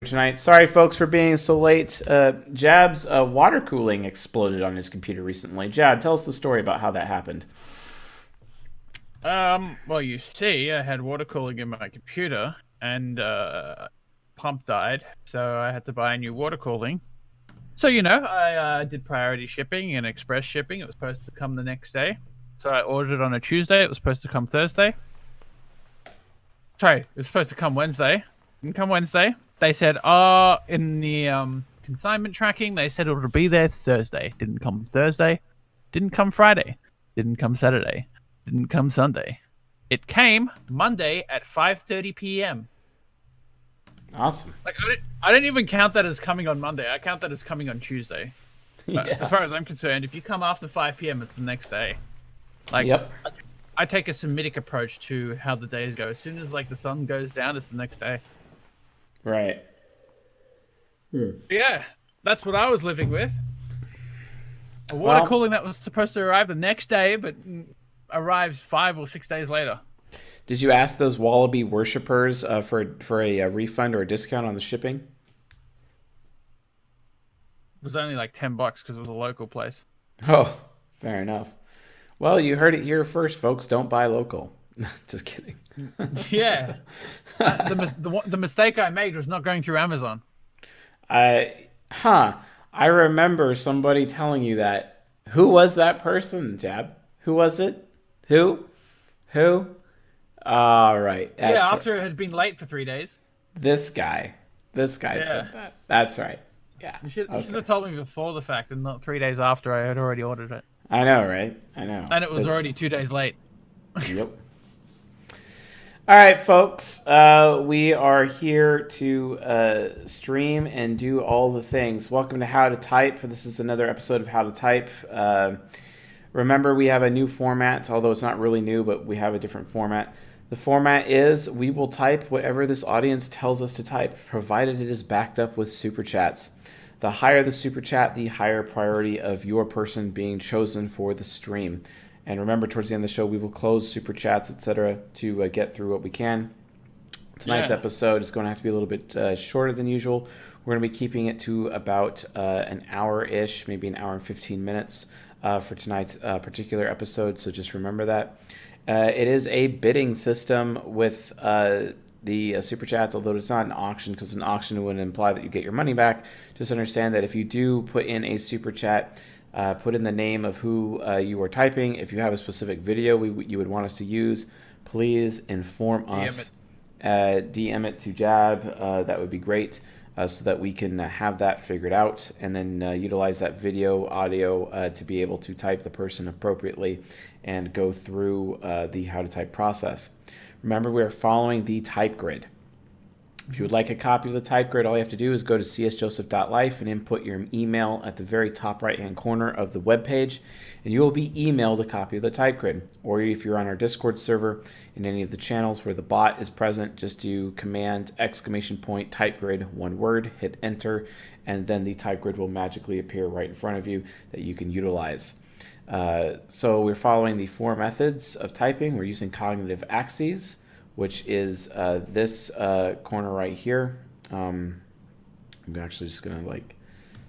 Tonight. Sorry, folks, for being so late. Jab's water cooling exploded on his computer recently. Jab, tell us the story about how that happened. Well, you see, I had water cooling in my computer, and pump died, so I had to buy a new water cooling. So I did priority shipping and express shipping. It was supposed to come the next day, so I ordered it on a Tuesday. It was supposed to come Thursday. Sorry, it was supposed to come Wednesday. Didn't come Wednesday. They said, in the consignment tracking, they said it would be there Thursday. Didn't come Thursday. Didn't come Friday. Didn't come Saturday. Didn't come Sunday. It came Monday at 5:30 p.m. Awesome. Like I didn't even count that as coming on Monday. I count that as coming on Tuesday. Yeah. As far as I'm concerned, if you come after 5 p.m., it's the next day. Like, Yep. I take a Semitic approach to how the days go. As soon as the sun goes down, it's the next day. Right. Yeah, that's what I was living with. A water cooling that was supposed to arrive the next day, but arrives 5 or 6 days later. Did you ask those Wallaby worshippers for a refund or a discount on the shipping? It was only like $10 because it was a local place. Oh, fair enough. Well, you heard it here first, folks. Don't buy local. Just kidding. Yeah. The mistake I made was not going through Amazon. I remember somebody telling you that. Who was that person, Jab? Who was it? Who? All right. Yeah, after it had been late for 3 days. This guy said that. That's right. Yeah. You should have told me before the fact and not 3 days after I had already ordered it. I know, right? I know. And it was already 2 days late. Yep. All right, folks. We are here to stream and do all the things. Welcome to How to Type. This is another episode of How to Type. Remember, we have a new format, although it's not really new, but we have a different format. The format is we will type whatever this audience tells us to type, provided it is backed up with super chats. The higher the super chat, the higher priority of your person being chosen for the stream. And remember, towards the end of the show, we will close super chats, etc., to get through what we can. Tonight's episode is going to have to be a little bit shorter than usual. We're going to be keeping it to about an hour-ish, maybe an hour and 15 minutes for tonight's particular episode, so just remember that. It is a bidding system with the super chats, although it's not an auction, because an auction would imply that you get your money back. Just understand that if you do put in a super chat, put in the name of who you are typing. If you have a specific video you would want us to use, please inform us. DM it to Jab. That would be great, so that we can have that figured out and then utilize that video, audio to be able to type the person appropriately and go through the how to type process. Remember, we are following the type grid. If you would like a copy of the type grid, all you have to do is go to csjoseph.life and input your email at the very top right-hand corner of the web page, and you will be emailed a copy of the type grid. Or if you're on our Discord server in any of the channels where the bot is present, just do command type grid, one word, hit enter, and then the type grid will magically appear right in front of you that you can utilize. So we're following the 4 methods of typing. We're using cognitive axes, which is this corner right here. I'm actually just gonna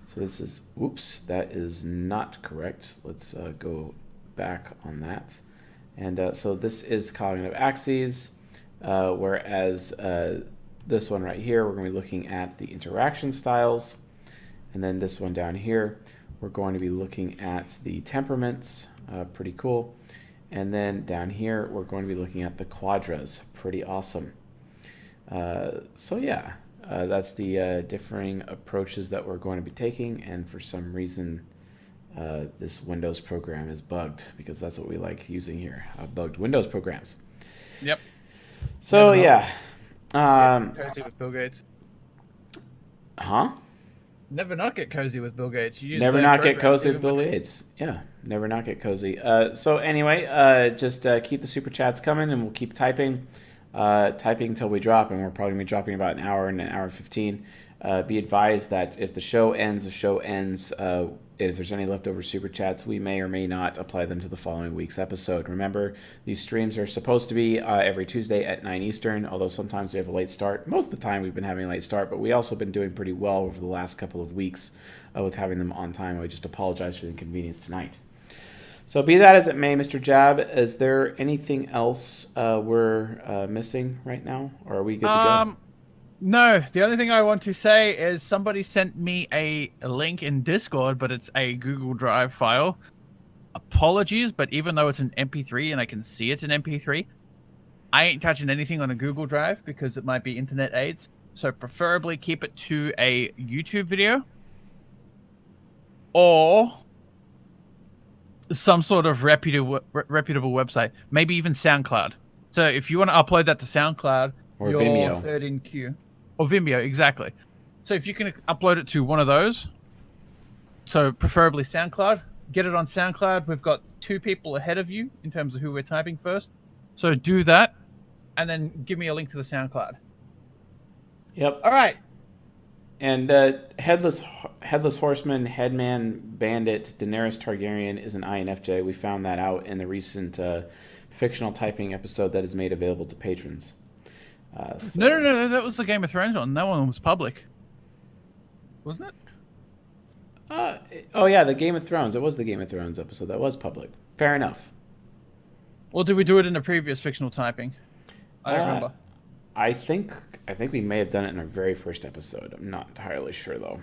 so this is, oops, that is not correct. Let's go back on that. And so this is cognitive axes, whereas this one right here, we're gonna be looking at the interaction styles. And then this one down here, we're going to be looking at the temperaments, pretty cool. And then down here, we're going to be looking at the quadras, pretty awesome. So yeah, that's the differing approaches that we're going to be taking. And for some reason, this Windows program is bugged, because that's what we like using here, bugged Windows programs. Yep. So yeah. Cozy with Bill Gates. Huh? Never not get cozy with Bill Gates. You use never not get cozy with Bill Gates. Yeah, never not get cozy. So anyway, just keep the super chats coming, and we'll keep typing. typing until we drop, and we're probably going to be dropping about an hour and 15. Be advised that if the show ends, the show ends. If there's any leftover super chats, we may or may not apply them to the following week's episode. Remember, these streams are supposed to be every Tuesday at 9 Eastern, although sometimes we have a late start. Most of the time we've been having a late start, but we also been doing pretty well over the last couple of weeks with having them on time. I just apologize for the inconvenience tonight. So be that as it may, Mr. Jab, is there anything else we're missing right now, or are we good to go? No, the only thing I want to say is somebody sent me a link in Discord, but it's a Google Drive file. Apologies, but even though it's an MP3 and I can see it's an MP3, I ain't touching anything on a Google Drive because it might be internet aids. So preferably keep it to a YouTube video or some sort of reputable website, maybe even SoundCloud. So if you want to upload that to SoundCloud, or you're Vimeo. third in queue. Or Vimeo, exactly. So if you can upload it to one of those, so preferably SoundCloud, get it on SoundCloud. We've got 2 people ahead of you in terms of who we're typing first. So do that, and then give me a link to the SoundCloud. Yep. All right. And Headless Horseman, Headman, Bandit, Daenerys Targaryen is an INFJ. We found that out in the recent fictional typing episode that is made available to patrons. No, that was the Game of Thrones one. That one was public, wasn't it? Oh yeah, the Game of Thrones. It was the Game of Thrones episode that was public. Fair enough. Or did we do it in a previous fictional typing? I don't remember. I think we may have done it in our very first episode. I'm not entirely sure though.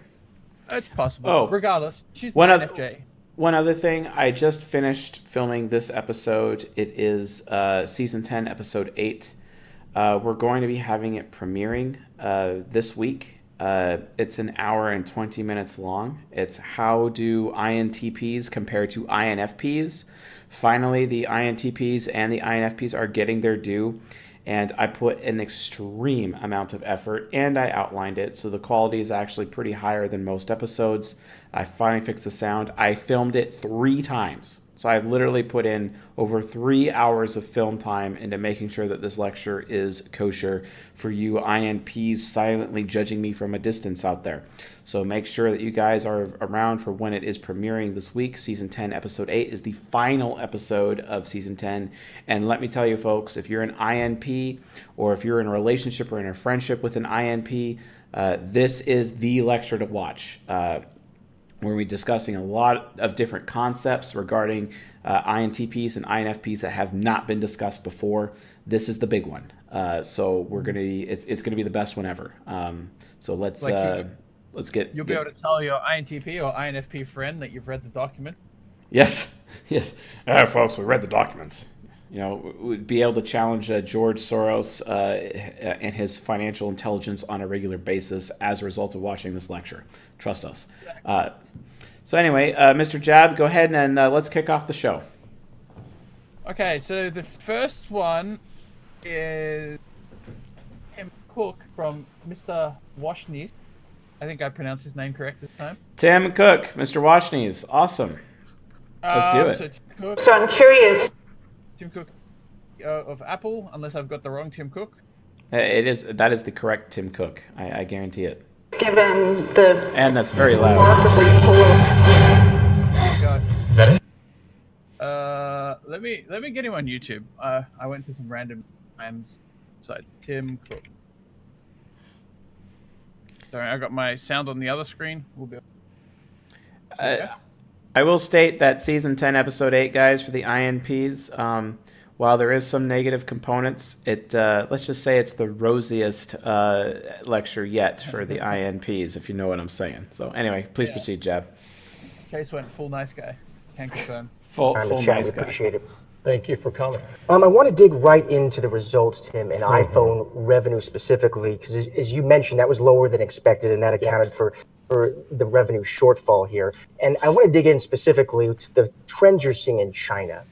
It's possible. Oh, regardless, she's an INFJ. One other thing, I just finished filming this episode. It is season 10, episode 8. We're going to be having it premiering this week. It's an hour and 20 minutes long. It's how do INTPs compare to INFPs. Finally, the INTPs and the INFPs are getting their due. And I put an extreme amount of effort, and I outlined it. So the quality is actually pretty higher than most episodes. I finally fixed the sound. I filmed it 3 times. So I've literally put in over 3 hours of film time into making sure that this lecture is kosher for you INPs silently judging me from a distance out there. So make sure that you guys are around for when it is premiering this week. Season 10, episode 8 is the final episode of season 10. And let me tell you, folks, if you're an INP or if you're in a relationship or in a friendship with an INP, this is the lecture to watch. We're going to be discussing a lot of different concepts regarding INTPs and INFPs that have not been discussed before. This is the big one. So we're going to be, it's going to be the best one ever. So let's get. You'll be able to tell your INTP or INFP friend that you've read the document. Yes. Folks, we read the documents. You know, we'd be able to challenge George Soros and his financial intelligence on a regular basis as a result of watching this lecture. Trust us. So anyway, Mr. Jab, go ahead and let's kick off the show. Okay, so the first one is Tim Cook from Mr. Washneys. I think I pronounced his name correct this time. Tim Cook, Mr. Washneys. Awesome. Let's do it. So, Tim Cook, So I'm curious. Tim Cook of Apple, unless I've got the wrong Tim Cook. That is the correct Tim Cook. I guarantee it. Given the And that's very loud. remarkably Oh God. Is that it? Let me get him on YouTube. I went to some random sites. Tim Cook. Sorry, I got my sound on the other screen. We'll be. I will state that season 10, episode 8, guys, for the INPs. While there is some negative components, let's just say it's the rosiest lecture yet for the INPs, if you know what I'm saying. So anyway, please proceed, Jab. Case went full nice guy. Can confirm. Full time to chat. nice We guy. appreciate it. Thank you for coming. I want to dig right into the results, Tim, and iPhone revenue specifically, because as you mentioned, that was lower than expected, and that accounted for the revenue shortfall here. And I want to dig in specifically to the trends you're seeing in China,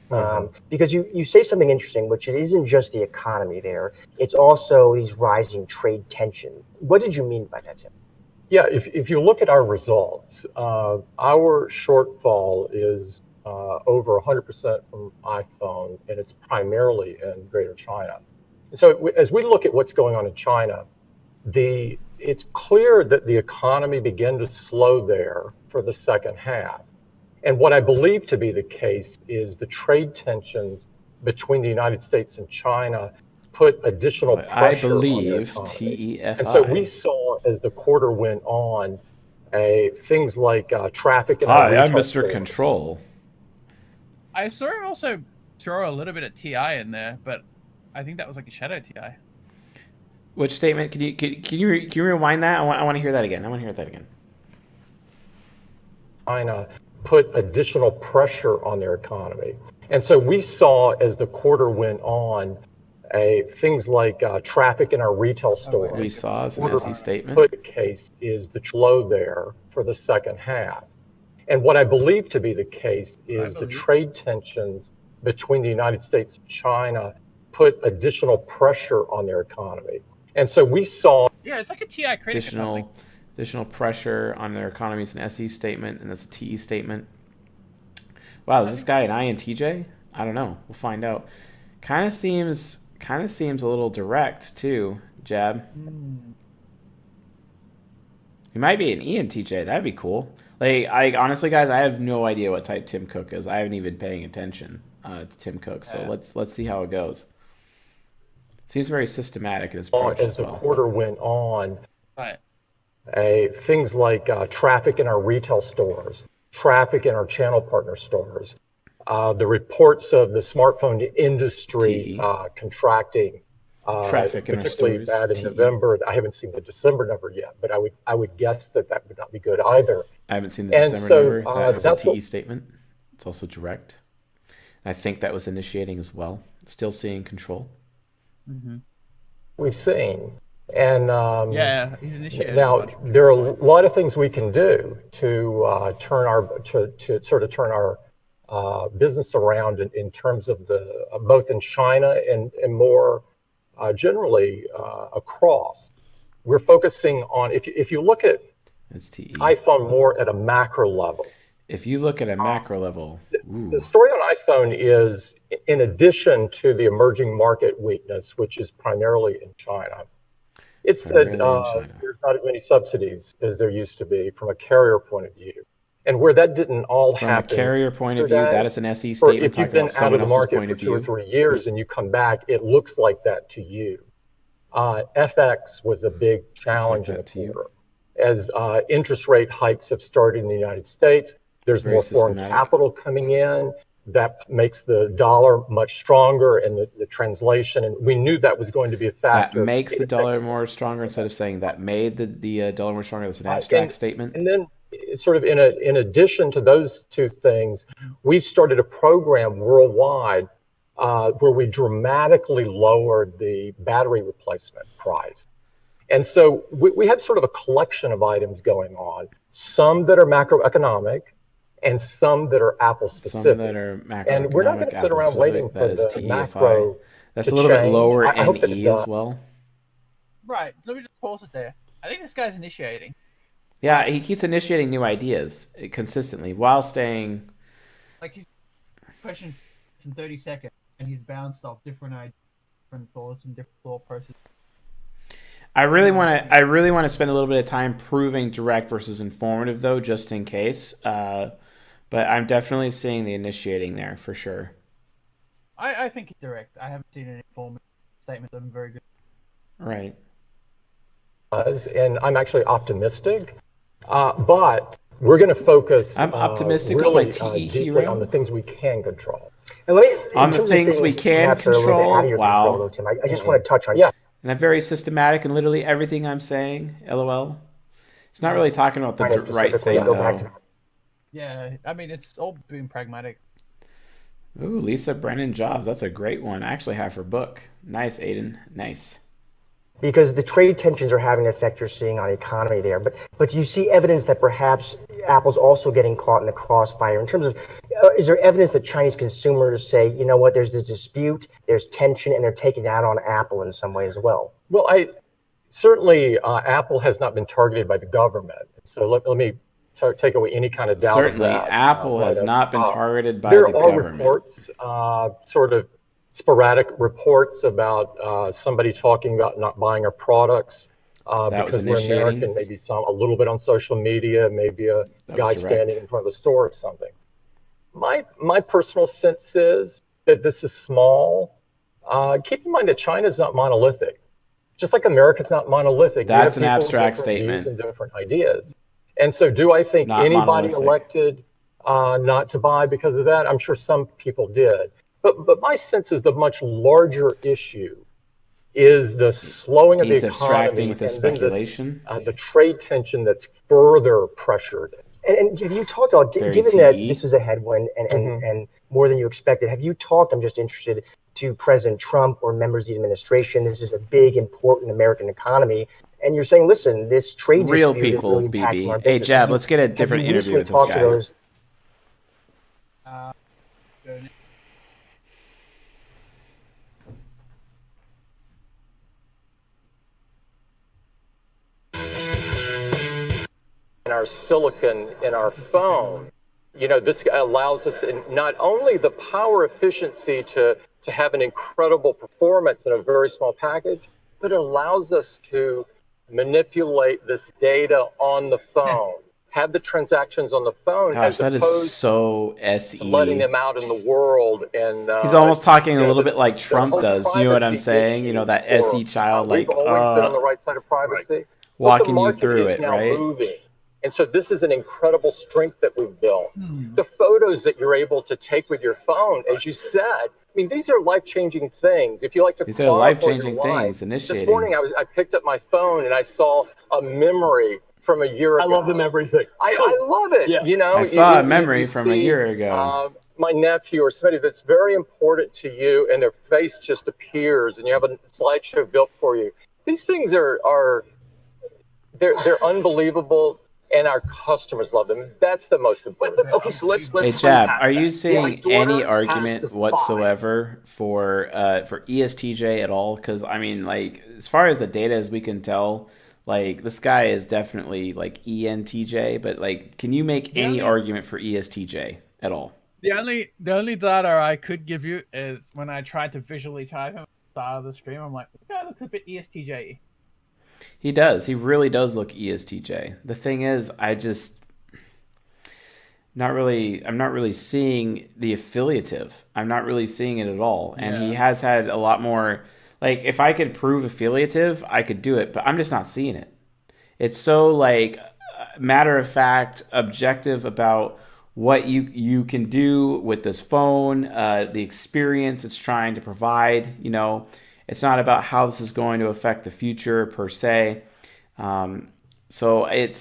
because you say something interesting, which it isn't just the economy there, it's also these rising trade tensions. What did you mean by that, Tim? Yeah, if you look at our results, our shortfall is over 100% from iPhone, and it's primarily in Greater China. So as we look at what's going on in China, it's clear that the economy began to slow there for the second half. And what I believe to be the case is the trade tensions between the United States and China put additional I pressure on their believe economy. TEFI. And so we saw as the quarter went on, things like traffic in our Hi, I'm retail Mr. stores. Control. I saw him also throw a little bit of TI in there, but I think that was like a shadow TI. Which statement? Can you rewind that? I want to hear that again. China put additional pressure on their economy. And so we saw as the quarter went on, things like traffic in our retail stores. We saw as an SE statement. Put case is the low there for the second half. And what I believe to be the case is the trade tensions between the United States and China put additional pressure on their economy. And so we saw... Yeah, it's like a TI critic. Additional pressure on their economy is an SE statement, and that's a TE statement. Wow, is this guy an INTJ? I don't know. We'll find out. Kind of seems a little direct too, Jab. He might be an ENTJ. That'd be cool. Like, honestly, guys, I have no idea what type Tim Cook is. I haven't even been paying attention to Tim Cook. So let's see how it goes. Seems very systematic in his approach as the quarter went on. Right. Things like traffic in our retail stores, traffic in our channel partner stores, the reports of the smartphone industry contracting, traffic in our particularly stores, bad in November. I haven't seen the December number yet, but I would guess that would not be good either. I haven't seen the December number. That was a TE statement. It's also direct. I think that was initiating as well. Still seeing control. Mm-hmm. We've seen. And yeah, he's initiated. Now there are a lot of things we can do to turn our business around in terms of the both in China and more generally across. We're focusing on if you look at iPhone more at a macro level. If you look at a macro level, the story on iPhone is, in addition to the emerging market weakness, which is primarily in China, it's that there's not as many subsidies as there used to be from a carrier point of view. And where that didn't all happen. From a carrier point of view, that is an SE statement. If you've been out of the market for 2 or 3 years and you come back, it looks like that to you. FX was a big challenge in the quarter. As interest rate hikes have started in the United States, there's more foreign capital coming in. That makes the dollar much stronger, and the translation, and we knew that was going to be a factor. That makes the dollar more stronger instead of saying that made the dollar more stronger. That's an abstract statement. And then, sort of in addition to those two things, we've started a program worldwide where we dramatically lowered the battery replacement price. And so we have sort of a collection of items going on, some that are macroeconomic, and some that are Apple specific. Some that are macroeconomic, and we're not going to sit around waiting for the macro. That's a little bit lower in E as well. Right. Let me just pause it there. I think this guy's initiating. Yeah, he keeps initiating new ideas consistently while staying. Like he's question in 30 seconds, and he's bounced off different ideas, different thoughts, and different thought processes. I really want to spend a little bit of time proving direct versus informative, though, just in case. But I'm definitely seeing the initiating there for sure. I think it's direct. I haven't seen any informative statement that I'm very good. Right. And I'm actually optimistic, but we're going to focus. I'm optimistic really, on my TE deeply on the things we can control. And on the things we can control. Wow. Control, Tim, I just want to touch on. And I'm very systematic in literally everything I'm saying. LOL. It's not really talking about the right thing, though. Yeah, I mean, it's all being pragmatic. Ooh, Lisa Brennan Jobs. That's a great one. I actually have her book. Nice, Aiden. Nice. Because the trade tensions are having an effect you're seeing on the economy there. But do you see evidence that perhaps Apple's also getting caught in the crossfire in terms of, is there evidence that Chinese consumers say, you know what, there's this dispute, there's tension, and they're taking it out on Apple in some way as well? Well, certainly Apple has not been targeted by the government. So let me take away any kind of doubt. Certainly, Apple has not been targeted by the government. There are reports sort of sporadic reports about somebody talking about not buying our products because we're American, maybe a little bit on social media, maybe a guy standing in front of the store or something. My personal sense is that this is small. Keep in mind that China's not monolithic. Just like America's not monolithic. That's an abstract statement. Views and different ideas. And so do I think anybody elected not to buy because of that? I'm sure some people did. But my sense is the much larger issue is the slowing of the economy. He's abstracting with his speculation. The trade tension that's further pressured. And have you talked about, given that this is a headwind and more than you expected, have you talked, I'm just interested, to President Trump or members of the administration? This is a big, important American economy. And you're saying, listen, this trade real dispute people, is really impacting our BB. business. Hey, Jab, let's get a different interview with this guy. In our silicon, in our phone, this allows us not only the power efficiency to have an incredible performance in a very small package, but it allows us to manipulate this data on the phone, have the transactions on the phone. Gosh, that is so SE. To letting them out in the world. And he's almost talking a little bit like Trump does. You know what I'm saying? That SE child, we've always been on the right side of privacy. Right. Walking you through it, right? Moving. And so this is an incredible strength that we've built. The photos that you're able to take with your phone, as you said, these are life-changing things. If you like to, these are life-changing things. Initiating. This morning, I picked up my phone and I saw a memory from a year ago. I love the memory thing. I love it. Yeah. I saw a memory from a year ago. My nephew or somebody that's very important to you, and their face just appears, and you have a slideshow built for you. These things are they're unbelievable. And our customers love them. That's the most important. Okay, so let's. Hey, Jab, are you seeing any argument whatsoever for ESTJ at all? Because as far as the data as we can tell, this guy is definitely ENTJ. But can you make any argument for ESTJ at all? The only data I could give you is when I tried to visually type him at the start of the stream. I'm like, this guy looks a bit ESTJ. He does. He really does look ESTJ. The thing is, I'm not really seeing the affiliative. I'm not really seeing it at all. And he has had a lot more, if I could prove affiliative, I could do it, but I'm just not seeing it. It's so matter of fact, objective about what you can do with this phone, the experience it's trying to provide, It's not about how this is going to affect the future per se. So I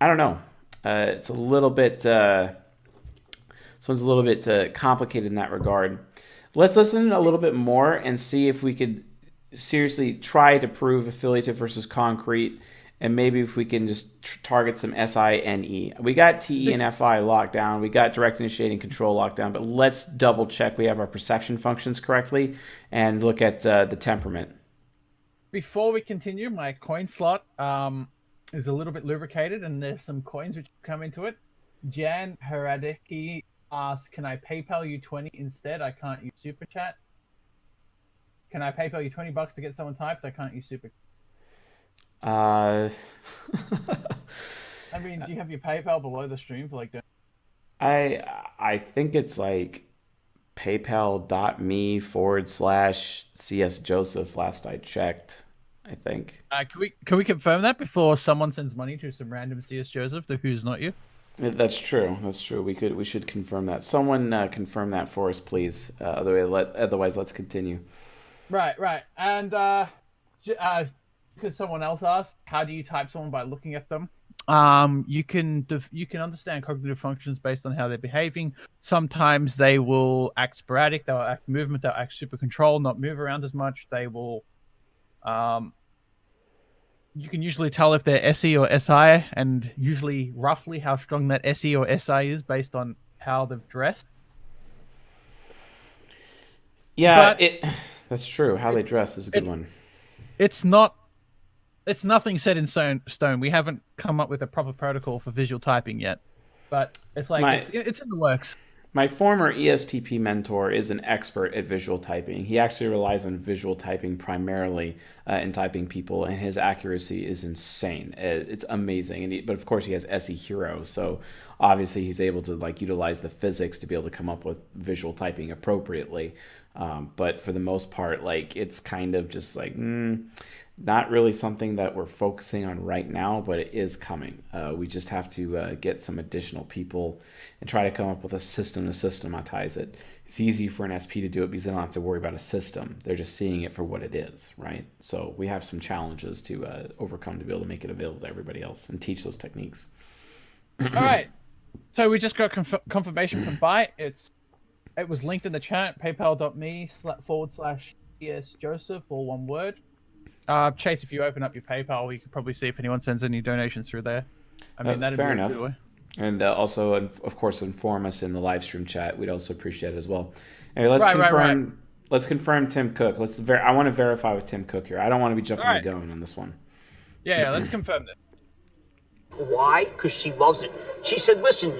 don't know. It's a little bit, this one's a little bit complicated in that regard. Let's listen a little bit more and see if we could seriously try to prove affiliative versus concrete. And maybe if we can just target some SINE. We got TE and FI locked down. We got direct initiating control locked down. But let's double check we have our perception functions correctly and look at the temperament. Before we continue, my coin slot is a little bit lubricated, and there's some coins which come into it. Jan Haradecki asks, can I PayPal you 20 instead? I can't use Super Chat. Can I PayPal you $20 to get someone typed? I can't use Super Chat. Do you have your PayPal below the stream for I think it's paypal.me/CS Joseph last I checked, I think. Can we confirm that before someone sends money to some random CS Joseph who's not you? That's true. We should confirm that. Someone confirm that for us, please. Otherwise, let's continue. Right. And because someone else asked, how do you type someone by looking at them? You can understand cognitive functions based on how they're behaving. Sometimes they will act sporadic, they'll act movement, they'll act super control, not move around as much. They will you can usually tell if they're SE or SI, and usually roughly how strong that SE or SI is based on how they've dressed. Yeah, that's true. How they dress is a good one. It's nothing set in stone. We haven't come up with a proper protocol for visual typing yet, but it's it's in the works. My former ESTP mentor is an expert at visual typing. He actually relies on visual typing primarily in typing people, and his accuracy is insane. It's amazing. But of course, he has SE Hero, so obviously he's able to like utilize the physics to be able to come up with visual typing appropriately. But for the most part, like it's kind of just like not really something that we're focusing on right now, but it is coming. We just have to get some additional people and try to come up with a system to systematize it. It's easy for an SP to do it because they don't have to worry about a system. They're just seeing it for what it is, right? So we have some challenges to overcome to be able to make it available to everybody else and teach those techniques. All right. So we just got confirmation from Byte. It was linked in the chat, paypal.me/ESJoseph, all one word. Chase, if you open up your PayPal, you can probably see if anyone sends any donations through there. I mean, that'd fair be enough. A good way. And also, of course, inform us in the live stream chat. We'd also appreciate it as well. Anyway, let's confirm. Right. Let's confirm Tim Cook. I want to verify with Tim Cook here. I don't want to be jumping the gun on this one. Yeah, let's confirm that. Why? Because she loves it. She said, "Listen,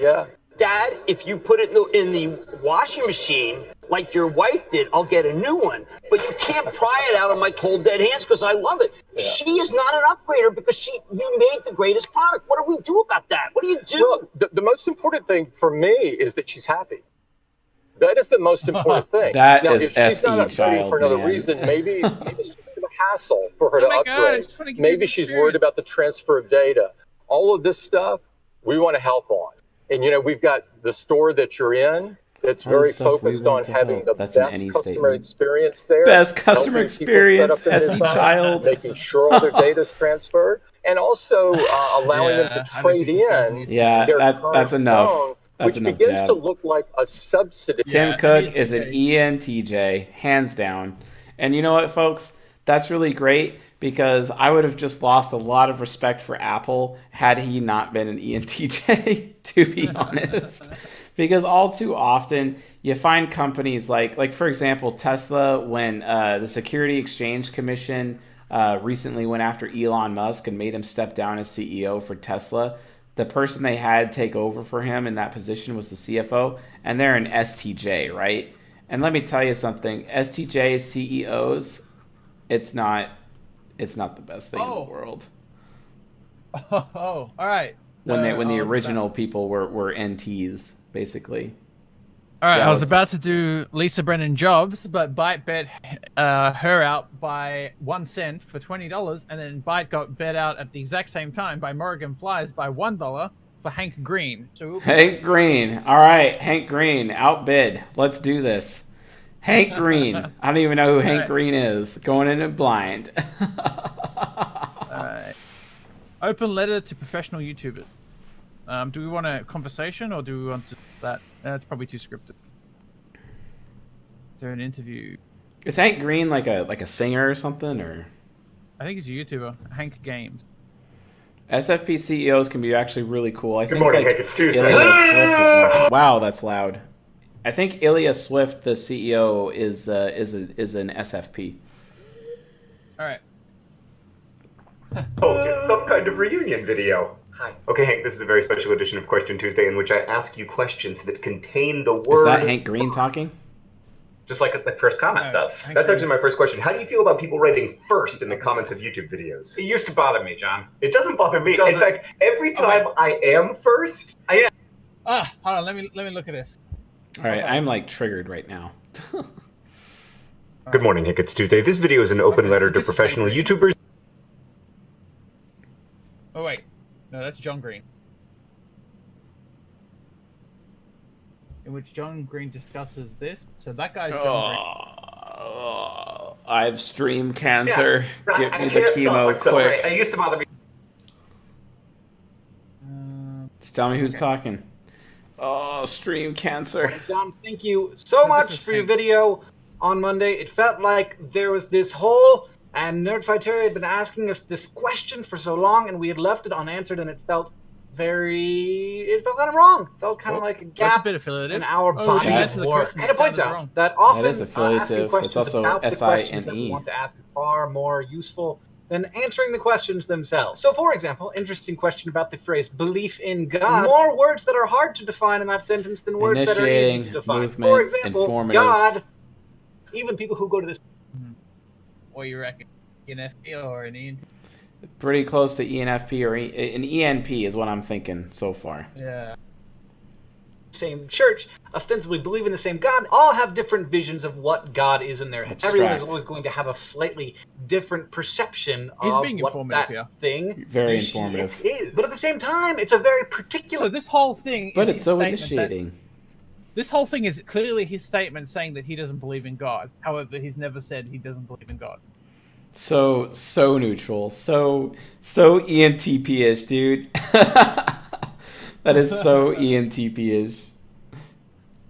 Dad, if you put it in the washing machine like your wife did, I'll get a new one. But you can't pry it out of my cold dead hands because I love it." Yeah. She is not an upgrader because you made the greatest product. What do we do about that? What do you do? Well, the most important thing for me is that she's happy. That is the most important thing. That now, is if she's SE not upgrading for another man. reason, maybe it's too much of a hassle for her to upgrade. Maybe she's worried about the transfer of data. All of this stuff we want to help on. And, we've got the store that you're in that's very focused on having the best customer experience there. Best customer experience, SE Child. Making sure all their data is transferred. And also allowing them to trade in their that's enough. Phone, that's which enough, begins Jab. to look like a subsidy. Tim Cook is an ENTJ, hands down. And you know what, folks? That's really great because I would have just lost a lot of respect for Apple had he not been an ENTJ, to be honest. Because all too often you find companies like for example, Tesla, when the Security Exchange Commission recently went after Elon Musk and made him step down as CEO for Tesla, the person they had take over for him in that position was the CFO, and they're an STJ, right? And let me tell you something, STJ CEOs, it's not the best thing in the world. Oh, all right. When the original people were NTs, basically. All right, I was about to do Lisa Brennan Jobs, but Byte bet her out by 1 cent for $20, and then Byte got bet out at the exact same time by Morgan Flies by $1 for Hank Green. So Hank Green. All right, Hank Green, outbid. Let's do this. Hank Green. I don't even know who Hank Green is. Going in it blind. All right. Open letter to professional YouTubers. Do we want a conversation or do we want that? That's probably too scripted. Is there an interview? Is Hank Green like a singer or something, or? I think he's a YouTuber. Hank Games. SFP CEOs can be actually really cool. Good morning, Hank. It's Tuesday. Ilya Swift is one. Wow, that's loud. I think Ilya Swift, the CEO, is an SFP. All right. Oh, it's some kind of reunion video. Hi. Okay, Hank, this is a very special edition of Question Tuesday in which I ask you questions that contain the word... Is that Hank Green talking? Just like the first comment does. That's actually my first question. How do you feel about people writing first in the comments of YouTube videos? It used to bother me, John. It doesn't bother me. In fact, every time I am first... hold on, let me look at this. All right, I'm like triggered right now. Good morning, Hank. It's Tuesday. This video is an open letter to professional YouTubers. Oh, wait. No, that's John Green. In which John Green discusses this. So that guy's John Green. I have stream cancer. Yeah, Get me the chemo quick. It used to bother me. Just tell me who's talking. Oh, stream cancer. John, thank you so much for your video on Monday. It felt like there was this hole, and Nerdfight Terry had been asking us this question for so long, and we had left it unanswered, and it felt kind of wrong. It felt kind of like a gap in our body of work. And it points out that often that is affiliative. asking questions it's also about the questions that we SINE. want to ask is far more useful than answering the questions themselves. So, for example, interesting question about the phrase belief in God. More words that are hard to define in that sentence than words that are easy to define. Movement, for example, informative. God, even people who go to this... Or you reckon ENFP or an ENT? Pretty close to ENFP or an ENP is what I'm thinking so far. Yeah. Same church, ostensibly believe in the same God, all have different visions of what God is in their head. Everyone is always going to have a slightly different perception of what that thing informative is. But at the same time, it's a very particular... So this whole thing but is it's so initiating. This whole thing is clearly his statement saying that he doesn't believe in God. However, he's never said he doesn't believe in God. So neutral. So ENTP-ish, dude. That is so ENTP-ish.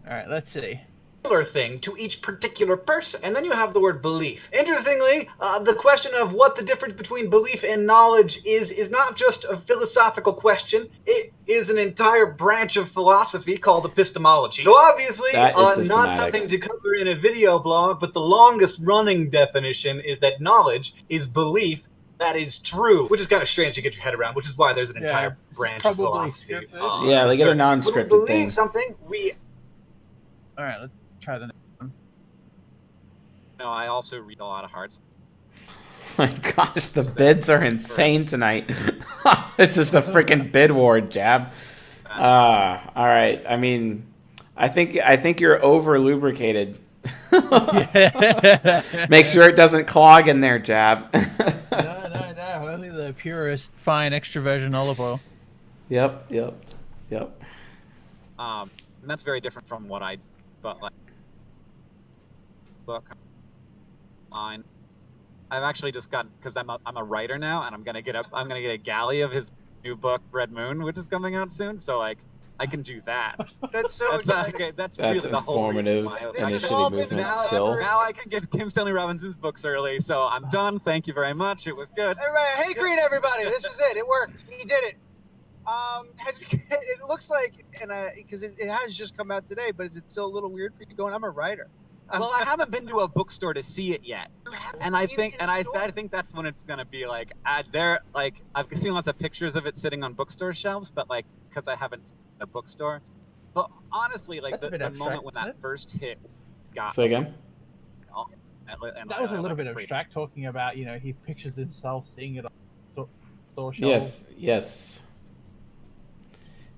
All right, let's see. Thing to each particular person. And then you have the word belief. Interestingly, the question of what the difference between belief and knowledge is not just a philosophical question. It is an entire branch of philosophy called epistemology. So obviously, not something to cover in a video blog, but the longest running definition is that knowledge is belief that is true, which is kind of strange to get your head around, which is why there's an entire branch of philosophy. Yeah, like a non-scripted when we thing. believe something, we... All right, let's try the next one. No, I also read a lot of hearts. My gosh, the bids are insane tonight. It's just a freaking bid war, Jab. All right. I mean, I think you're over lubricated. Make sure it doesn't clog in there, Jab. No. Only the purest, fine extra virgin olive oil. Yep. And that's very different from what I, but like, book line. I've actually just got, because I'm a writer now, and I'm gonna get a galley of his new book Red Moon, which is coming out soon. So like, I can do that. That's that's really the whole reason why initiative movement. Still, now I can get Kim Stanley Robinson's books early, so I'm done. Thank you very much. It was good. Hey, Green, everybody! This is it. It worked. He did it. It looks like, because it has just come out today, but is it still a little weird for you going? I'm a writer. Well, I haven't been to a bookstore to see it yet, and I think that's when it's gonna be like I've seen lots of pictures of it sitting on bookstore shelves, but like because I haven't seen a bookstore. But honestly, like the moment when that first hit got. Say again. That was a little bit abstract, talking about he pictures himself seeing it on store shelves. Yes.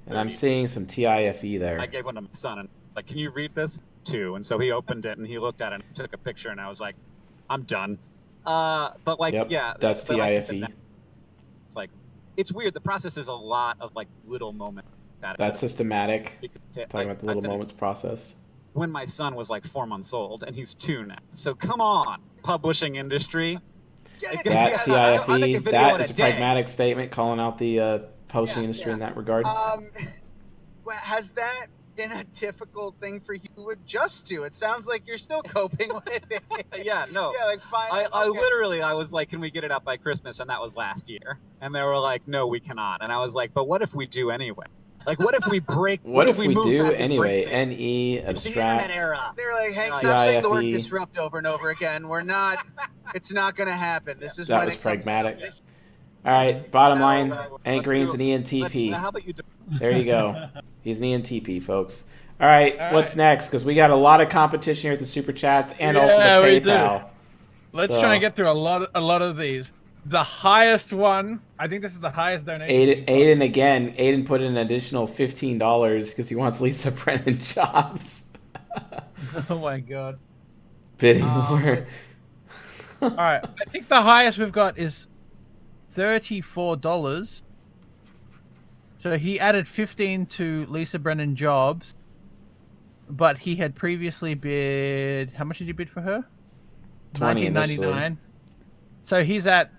And I'm seeing some TIFE there. I gave one to my son and like, can you read this? Too. And so he opened it and he looked at it and took a picture and I was like, I'm done. But like, yeah, that's TIFE. It's like, it's weird. The process is a lot of like little moments. That's systematic. Talking about the little moments process. When my son was like 4 months old and he's 2 now. So come on, publishing industry. That's TIFE. That is a pragmatic statement calling out the publishing industry in that regard. Has that been a difficult thing for you to adjust to? It sounds like you're still coping with it. Yeah, no. Yeah, like fine. I was like, can we get it out by Christmas? And that was last year. And they were like, no, we cannot. And I was like, but what if we do anyway? Like, what if we break? What if we do anyway? NE, abstract. They're like, Hank, stop saying the word disrupt over and over again. We're not. It's not going to happen. This is that was pragmatic. All right, bottom line, Hank Green's an ENTP. How about you? There you go. He's an ENTP, folks. All right, what's next? Because we got a lot of competition here at the Super Chats and also the PayPal. Let's try and get through a lot of these. The highest one, I think this is the highest donation. Aiden again. Aiden put in an additional $15 because he wants Lisa Brennan jobs. Oh my god. Bidding more. All right, I think the highest we've got is $34. So he added 15 to Lisa Brennan jobs, but he had previously bid. How much did you bid for her? $19.99. So he's at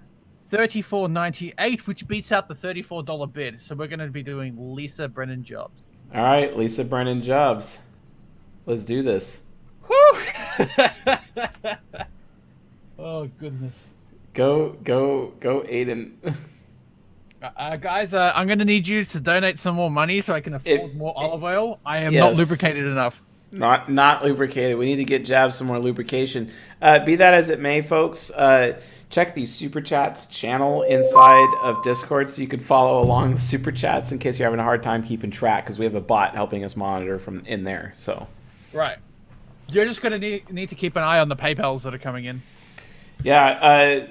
$34.98, which beats out the $34 bid. So we're going to be doing Lisa Brennan jobs. All right, Lisa Brennan jobs. Let's do this. Whew! Oh goodness. Go, Aiden. Guys, I'm going to need you to donate some more money so I can afford more olive oil. I am not lubricated enough. Not lubricated. We need to get Jab some more lubrication. Be that as it may, folks, check the Super Chats channel inside of Discord so you can follow along the Super Chats in case you're having a hard time keeping track, because we have a bot helping us monitor from in there. So, right. You're just going to need to keep an eye on the PayPals that are coming in. Yeah,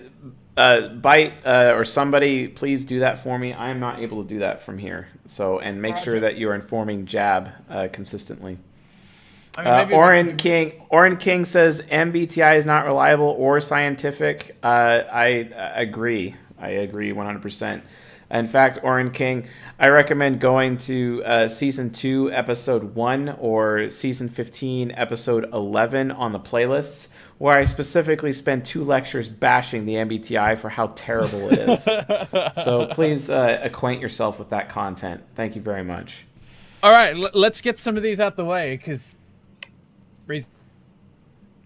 Byte or somebody, please do that for me. I am not able to do that from here. So, and make sure that you are informing Jab consistently. Oren King says MBTI is not reliable or scientific. I agree. I agree 100%. In fact, Oren King, I recommend going to season 2, episode 1, or season 15, episode 11 on the playlists, where I specifically spend 2 lectures bashing the MBTI for how terrible it is. So please acquaint yourself with that content. Thank you very much. All right, let's get some of these out the way, because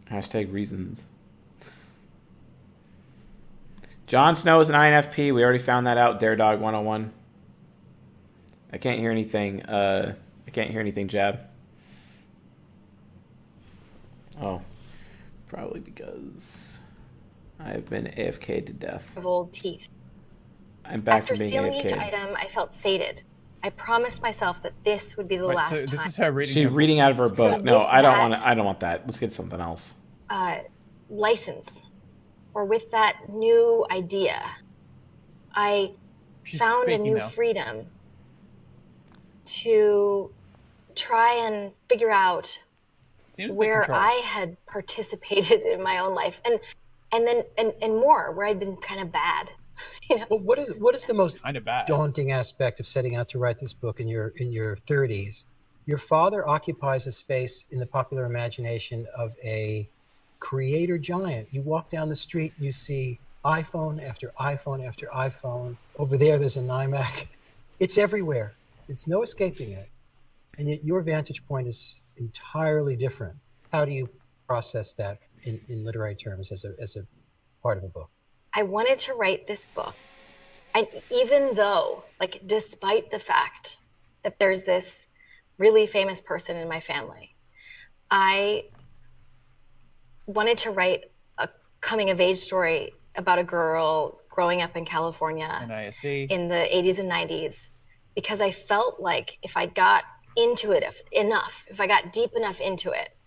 hashtag reasons. Jon Snow is an INFP. We already found that out. Daredog 101. I can't hear anything. Jab. Oh, probably because I've been AFK to death. Of old teeth. I'm back After from being stealing AFK. each item, I felt sated. I promised myself that this would be the last time. This is her reading. She's reading out of her book. So No, with I don't that- want to. I don't want that. Let's get something else. License, or with that new idea, I found a new freedom to try and figure out where I had participated in my own life, and then more where I'd been kind of bad. You know? Well, what is the most kind of bad daunting aspect of setting out to write this book in your 30s? Your father occupies a space in the popular imagination of a creator giant. You walk down the street, you see iPhone after iPhone after iPhone. Over there's an iMac. It's everywhere. It's no escaping it. And yet your vantage point is entirely different. How do you process that in literary terms as a part of a book? I wanted to write this book, and even though, like, despite the fact that there's this really famous person in my family, I wanted to write a coming-of-age story about a girl growing up in California in the 80s and 90s, because I felt like if I got into it enough, if I got deep enough into it,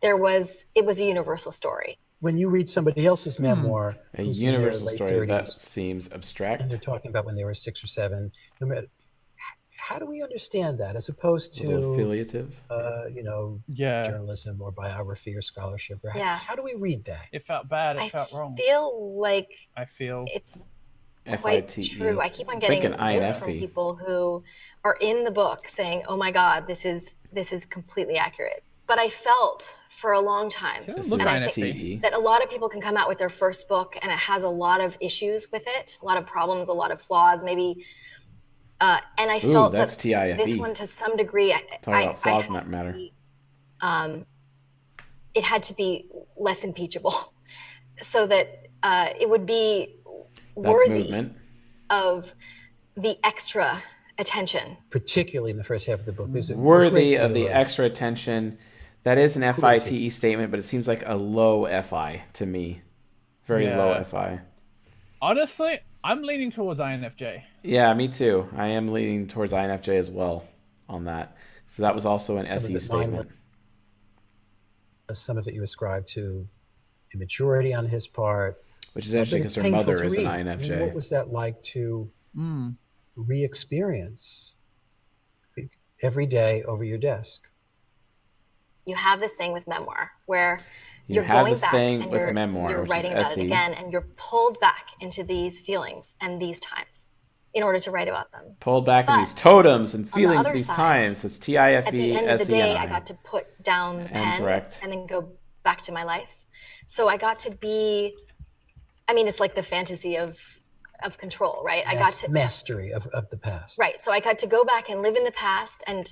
it was a universal story. When you read somebody else's memoir, A who's in their universal late story, 30s, that seems abstract. and they're talking about when they were 6 or 7, no matter, how do we understand that as opposed to affiliative, journalism or biography or scholarship? Or Yeah. How do we read that? It felt bad. It felt wrong. I feel it's FITE. quite true. I keep on getting notes from people who are in the book saying, "Oh my God, this is completely accurate." But I felt for a long time, and I think that a lot of people can come out with their first book and it has a lot of issues with it, a lot of problems, a lot of flaws, maybe. And I felt that this one, to some degree, Talk about flaws in that matter. It had to be less impeachable, so that it would be worthy of the extra attention. Particularly in the first half of the book, there's worthy of the extra attention. That is an FITE statement, but it seems like a low FI to me. Very low FI. Honestly, I'm leaning towards INFJ. Yeah, me too. I am leaning towards INFJ as well on that. So that was also an SE statement. Some of it you ascribe to immaturity on his part. Which is actually because her mother is an INFJ. What was that like to re-experience every day over your desk? You have this thing with memoir where you're going back and you're writing about it again, and you're pulled back into these feelings and these times in order to write about them. Pulled back in these totems and feelings these times. That's TIFE, At the end of the day, I got to put down the pen and then go back to my life. So I got to be, I mean, it's like the fantasy of control, right? I got to mastery of the past. Right. So I got to go back and live in the past and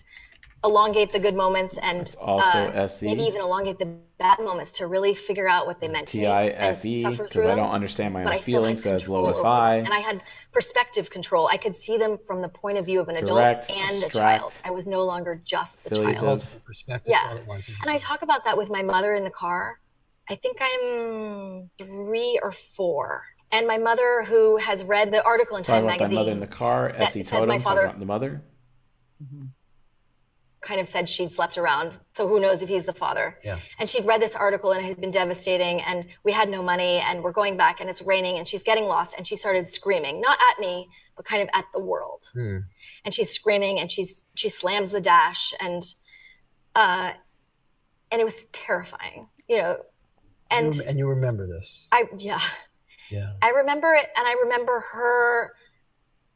elongate the good moments and also SE. Maybe even elongate the bad moments to really figure out what they meant to me. TIFE, because I don't understand my own feelings, so it's low FI. And I had perspective control. I could see them from the point of view of an adult and a child. I was no longer just the child. Perspective all at once. And I talk about that with my mother in the car. I think I'm 3 or 4. And my mother, who has read the article in Time Talking about magazine, thy mother in the car, that Essie says Totem, my father talking about the mother. kind of said she'd slept around, so who knows if he's the father. Yeah. And she'd read this article and it had been devastating, and we had no money, and we're going back and it's raining and she's getting lost, and she started screaming, not at me, but kind of at the world. And she's screaming and she slams the dash, and it was terrifying, you know. And you remember this? Yeah. Yeah. I remember it, and I remember her,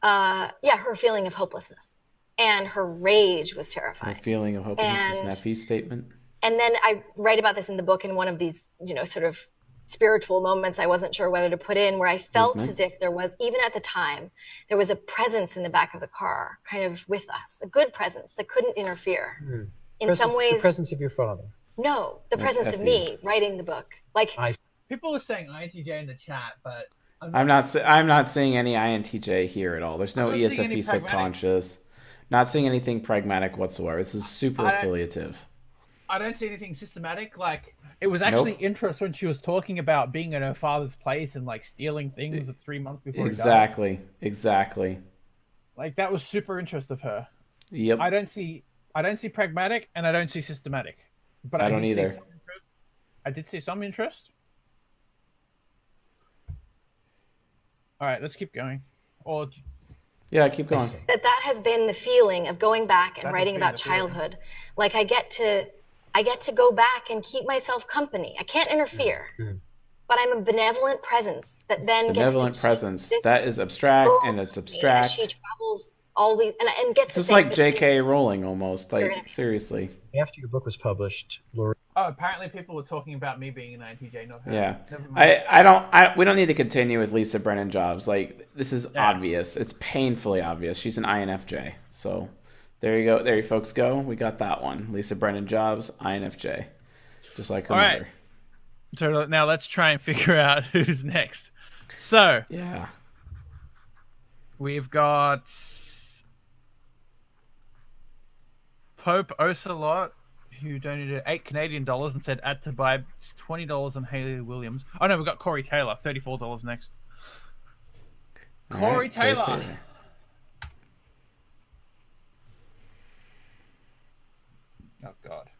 her feeling of hopelessness, and her rage was terrifying. Her feeling of hopelessness is Neffy's statement. And then I write about this in the book in one of these, you know, sort of spiritual moments I wasn't sure whether to put in, where I felt as if there was, even at the time, there was a presence in the back of the car, kind of with us, a good presence that couldn't interfere. In some ways, the presence of your father. No, the That's presence of Effie. me writing the book. Like, People are saying INTJ in the chat, but I'm not seeing any INTJ here at all. There's no I'm not seeing any ESFP subconscious. Not seeing anything pragmatic whatsoever. This is super affiliative. I don't see anything systematic. Like, it was actually interesting when she was talking about being in her father's place and like stealing things at 3 months before he died. Exactly. Like, that was super interest of her. Yep. I don't see pragmatic, and I don't see systematic. But I don't either. I did see some interest. All right, let's keep going. Or yeah, keep going. That has been the feeling of going back and writing about childhood. Like, I get to go back and keep myself company. I can't interfere, but I'm a benevolent presence that then benevolent presence. That is abstract, and it's abstract. She travels all these and gets. This is like J.K. Rowling almost. Like, seriously. After your book was published, Laura. Oh, apparently people were talking about me being an INTJ, not her. Yeah. We don't need to continue with Lisa Brennan Jobs. Like, this is obvious. It's painfully obvious. She's an INFJ. So there you go. There you folks go. We got that one. Lisa Brennan Jobs, INFJ. Just like her mother. So now let's try and figure out who's next. So yeah, we've got Pope Ocelot, who donated $8 Canadian and said add to buy $20 on Hayley Williams. Oh no, we've got Corey Taylor, $34 next. Corey Taylor. Oh God,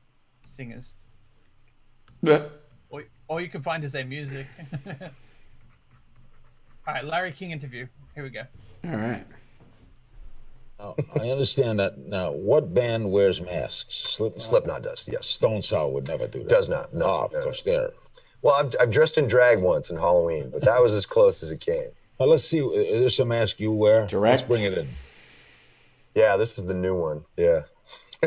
singers. All you can find is their music. All right, Larry King interview. Here we go. All right. Now, I understand that. Now, what band wears masks? Slipknot does, yes. Stone Sour would never do that. Does not, no. Oh, of course, there. Well, I've dressed in drag once in Halloween, but that was as close as it came. Well, let's see. Is this a mask you wear? Direct. Let's bring it in. Yeah, this is the new one. Yeah.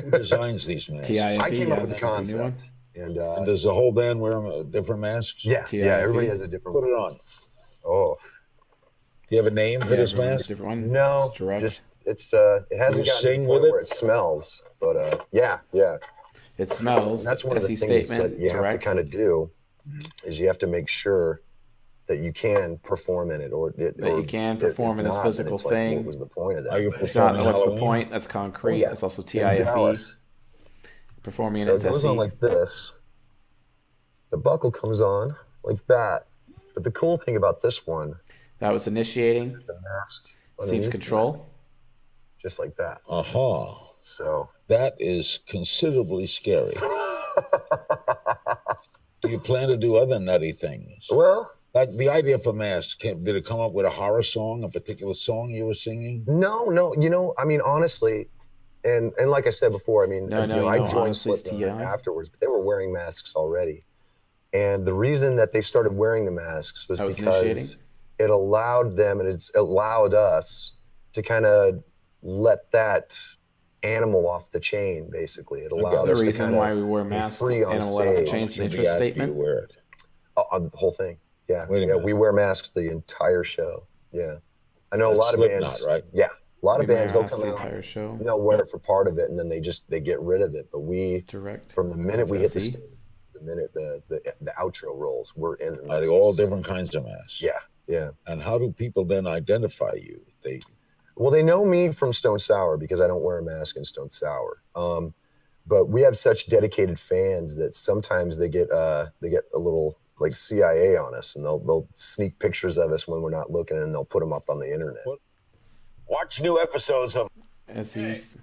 Who designs these masks? I came up with the concept. And does the whole band wear different masks? Yeah, everybody has a different one. Put it on. Oh. Do you have a name for this mask? Different one? No, just it hasn't gotten to the point where it smells, but yeah. It smells. And that's one of the things that you have to kind of do, is you have to make sure that you can perform in it, you can perform in this physical thing. What was the point of that? Are you What's performing the point? That's concrete. That's also TIFE. Performing in its it goes on like this. The buckle comes on like that. But the cool thing about this one, that was initiating. The mask seems control. Just like that. Aha. So that is considerably scary. Do you plan to do other nutty things? Well, like the idea for masks, did it come up with a horror song, a particular song you were singing? No. You know, I mean, honestly, and like I said before, I mean, I joined Slipknot afterwards, but they were wearing masks already. And the reason that they started wearing the masks was because it allowed them, and it's allowed us to kind of let that animal off the chain, basically. It allowed us to kind of why we wear masks, free on stage. Change the interest statement. You wear it. The whole thing. Yeah. We wear masks the entire show. Yeah. I know a lot of bands, right? Yeah. A lot of bands, they'll come the out, entire show. They'll wear it for part of it, and then they get rid of it. But we, from the minute we hit the stage, the minute the outro rolls, we're in. Are they all different kinds of masks? Yeah. And how do people then identify you? Well, they know me from Stone Sour because I don't wear a mask in Stone Sour. But we have such dedicated fans that sometimes they get a little like CIA on us, and they'll sneak pictures of us when we're not looking, and they'll put them up on the internet. Watch new episodes of. As he's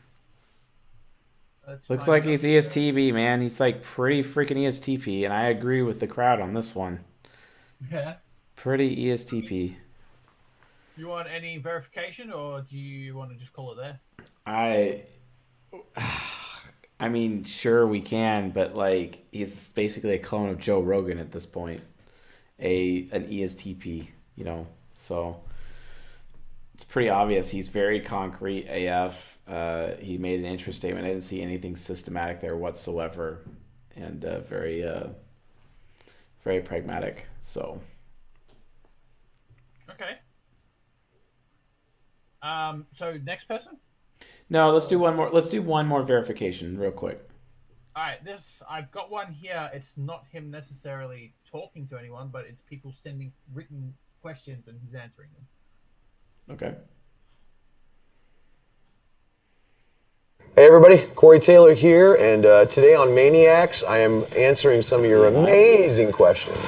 looks like he's ESTP, man. He's like pretty freaking ESTP, and I agree with the crowd on this one. Yeah. Pretty ESTP. You want any verification, or do you want to just call it there? I mean, sure we can, but like he's basically a clone of Joe Rogan at this point, an ESTP, you know. So it's pretty obvious. He's very concrete AF. He made an interest statement. I didn't see anything systematic there whatsoever, and very pragmatic. So. Okay. So next person? No, let's do one more. Let's do one more verification real quick. All right, I've got one here. It's not him necessarily talking to anyone, but it's people sending written questions and he's answering them. Okay. Hey everybody, Corey Taylor here, and today on Maniacs, I am answering some of your amazing questions.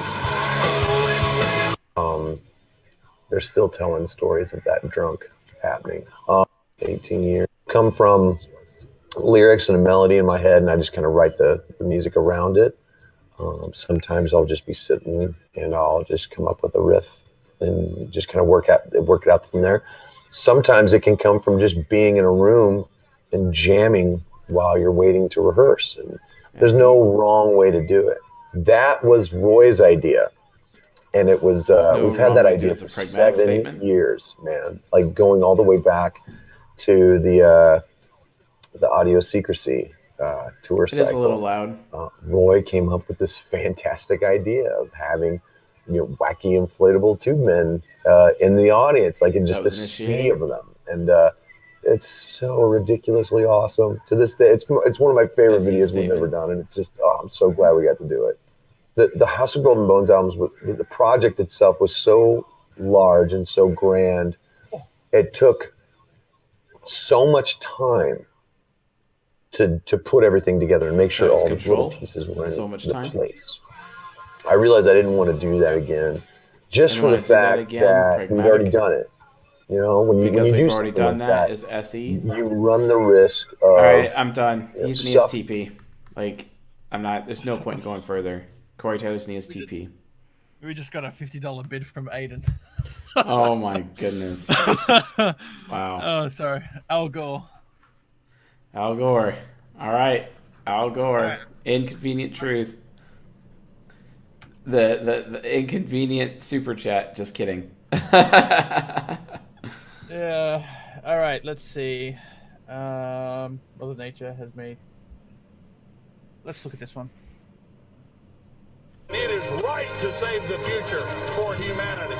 They're still telling stories of that drunk happening. 18 years. Come from lyrics and a melody in my head, and I just kind of write the music around it. Sometimes I'll just be sitting and I'll just come up with a riff and just kind of work it out from there. Sometimes it can come from just being in a room and jamming while you're waiting to rehearse. And there's no wrong way to do it. That was Roy's idea. And it was, we've had that idea for 7 years, man. Like going all the way back to the Audio Secrecy tour cycle. It is a little loud. Roy came up with this fantastic idea of having, wacky inflatable tube men in the audience, like in just the sea of them. And it's so ridiculously awesome. To this day, it's one of my favorite videos we've ever done, and it's just, I'm so glad we got to do it. The House of Golden Bones albums, the project itself was so large and so grand. It took so much time to put everything together and make sure all the little pieces were in place. I realized I didn't want to do that again, just for the fact that we've already done it. When you do something like that, is SE. You run the risk of. All right, I'm done. He's an ESTP. Like, I'm not. There's no point in going further. Corey Taylor's an ESTP. We just got a $50 bid from Aiden. Oh my goodness! Wow. Oh, sorry. Al Gore. Al Gore. All right, Al Gore. Right. Inconvenient truth. The inconvenient super chat. Just kidding. Yeah. All right. Let's see. Mother Nature has made. Let's look at this one. It is right to save the future for humanity.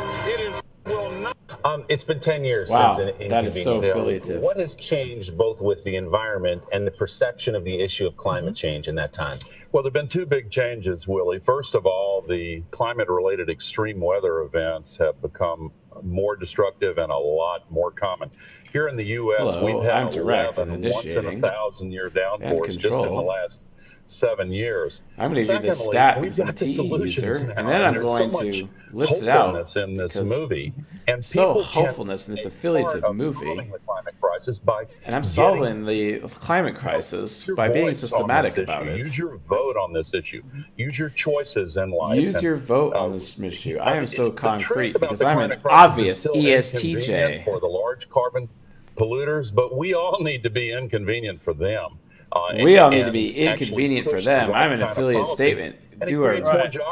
Will not. It's been 10 years since that is so affiliative. What has changed both with the environment and the perception of the issue of climate change in that time? Well, there have been two big changes, Willie. First of all, the climate-related extreme weather events have become more destructive and a lot more common. Here in the U.S., we've had 11 once-in-a-1,000-year downpours just in the last 7 years. I'm going to give you this stat because I'm a TE user, and then I'm going to list it out in this movie, and so hopefulness in this affiliative movie. And I'm solving the climate crisis by being systematic about it. Use your vote on this issue. Use your choices in life. Use your vote on this issue. I am so concrete because I'm an obvious ESTJ. For the large carbon polluters, but we all need to be inconvenient for them. We all need to be inconvenient for them. I'm an affiliate statement. Do our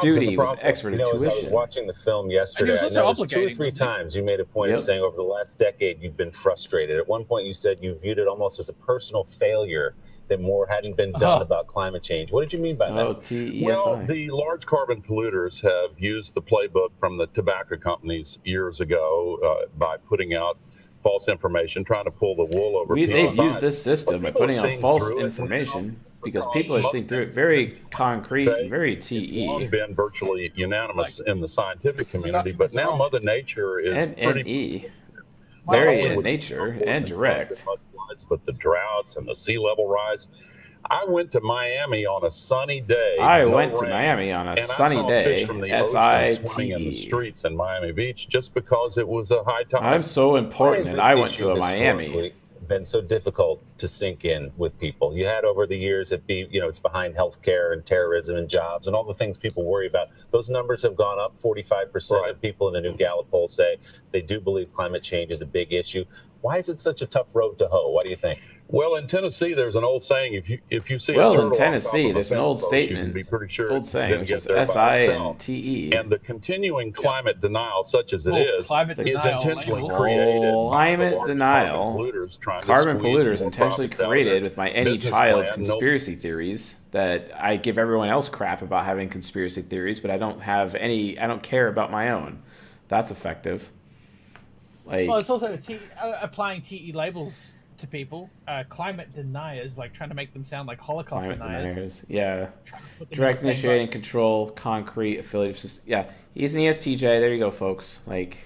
duty with expert intuition. I was watching the film yesterday. I noticed 2 or 3 times you made a point of saying over the last decade you've been frustrated. At one point you said you viewed it almost as a personal failure that more hadn't been done about climate change. What did you mean by that? Well, the large carbon polluters have used the playbook from the tobacco companies years ago by putting out false information, trying to pull the wool over people's eyes. They've used this system by putting out false information because people are seeing through it. Very concrete and very TE. It's long been virtually unanimous in the scientific community, but now Mother Nature is pretty very in nature and direct. But the droughts and the sea level rise. I went to Miami on a sunny day. I no went to rain, Miami on a and sunny I saw day. Fish from the ocean swimming in the streets in Miami Beach just because it was a high tide. I'm so important that I went to a Miami. Been so difficult to sink in with people. You had over the years it's behind healthcare and terrorism and jobs and all the things people worry about. Those numbers have gone up. 45% of people in a new Gallup poll say they do believe climate change is a big issue. Why is it such a tough road to hoe? What do you think? Well, in Tennessee, there's an old saying: if you see a Well, turtle in Tennessee, on top of there's a an fence old post, statement, you can be pretty sure old saying, didn't which get is there by itself. SINTE. And the continuing climate denial, such as it is intentionally Climate created. denial. Carbon polluters intentionally created with my any child conspiracy theories that I give everyone else crap about having conspiracy theories, but I don't care about my own. That's effective. Well, it's also applying TE labels to people. Climate deniers, like trying to make them sound like Holocaust deniers. Yeah. Direct initiating control, concrete, affiliative system. Yeah, he's an ESTJ. There you go, folks. Like,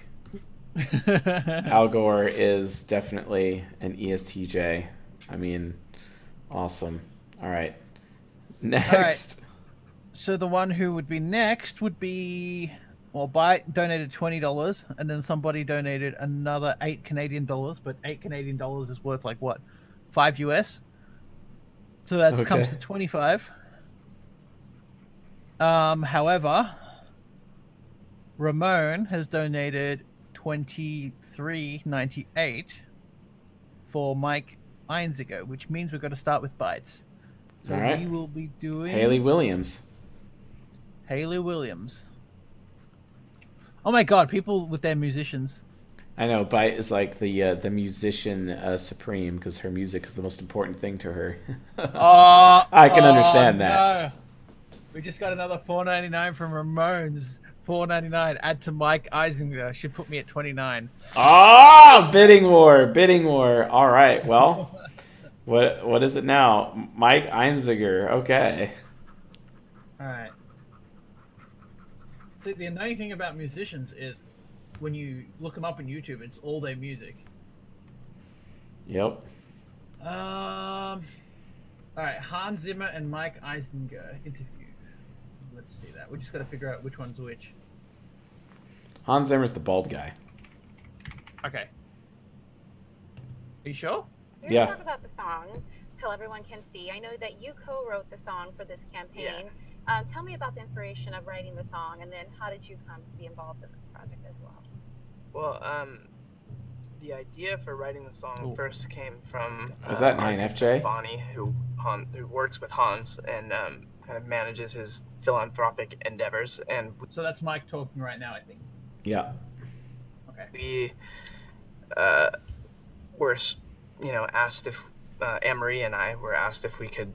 Al Gore is definitely an ESTJ. I mean, awesome. All right. Next. All right. So the one who would be next would be... Well, Byte donated $20, and then somebody donated another $8 Canadian, but $8 Canadian is worth like what, $5 US? So that comes to 25. However, Ramon has donated $23.98 for Mike Einziger, which means we've got to start with Bytes. So all right. we will be doing Hayley Williams. Oh my God! People with their musicians. I know, Byte is like the musician supreme because her music is the most important thing to her. I can understand that. No. We just got another $4.99 from Ramones. $4.99. Add to Mike Einziger. Should put me at 29. Oh, bidding war. All right. Well, what is it now? Mike Einziger. Okay. All right. The annoying thing about musicians is when you look them up on YouTube, it's all their music. Yep. All right, Hans Zimmer and Mike Einziger interview. Let's see that. We just got to figure out which one's which. Hans Zimmer's the bald guy. Okay. Are you sure? We're going to talk about the song, Till Everyone Can See. I know that you co-wrote the song for this campaign. Yeah. Tell me about the inspiration of writing the song, and then how did you come to be involved in this project as well? Well, the idea for writing the song first came from is that 9FJ? Bonnie, who works with Hans and kind of manages his philanthropic endeavors. And so that's Mike talking right now, I think. Yeah. Okay. We were, asked if Anne-Marie and I were asked if we could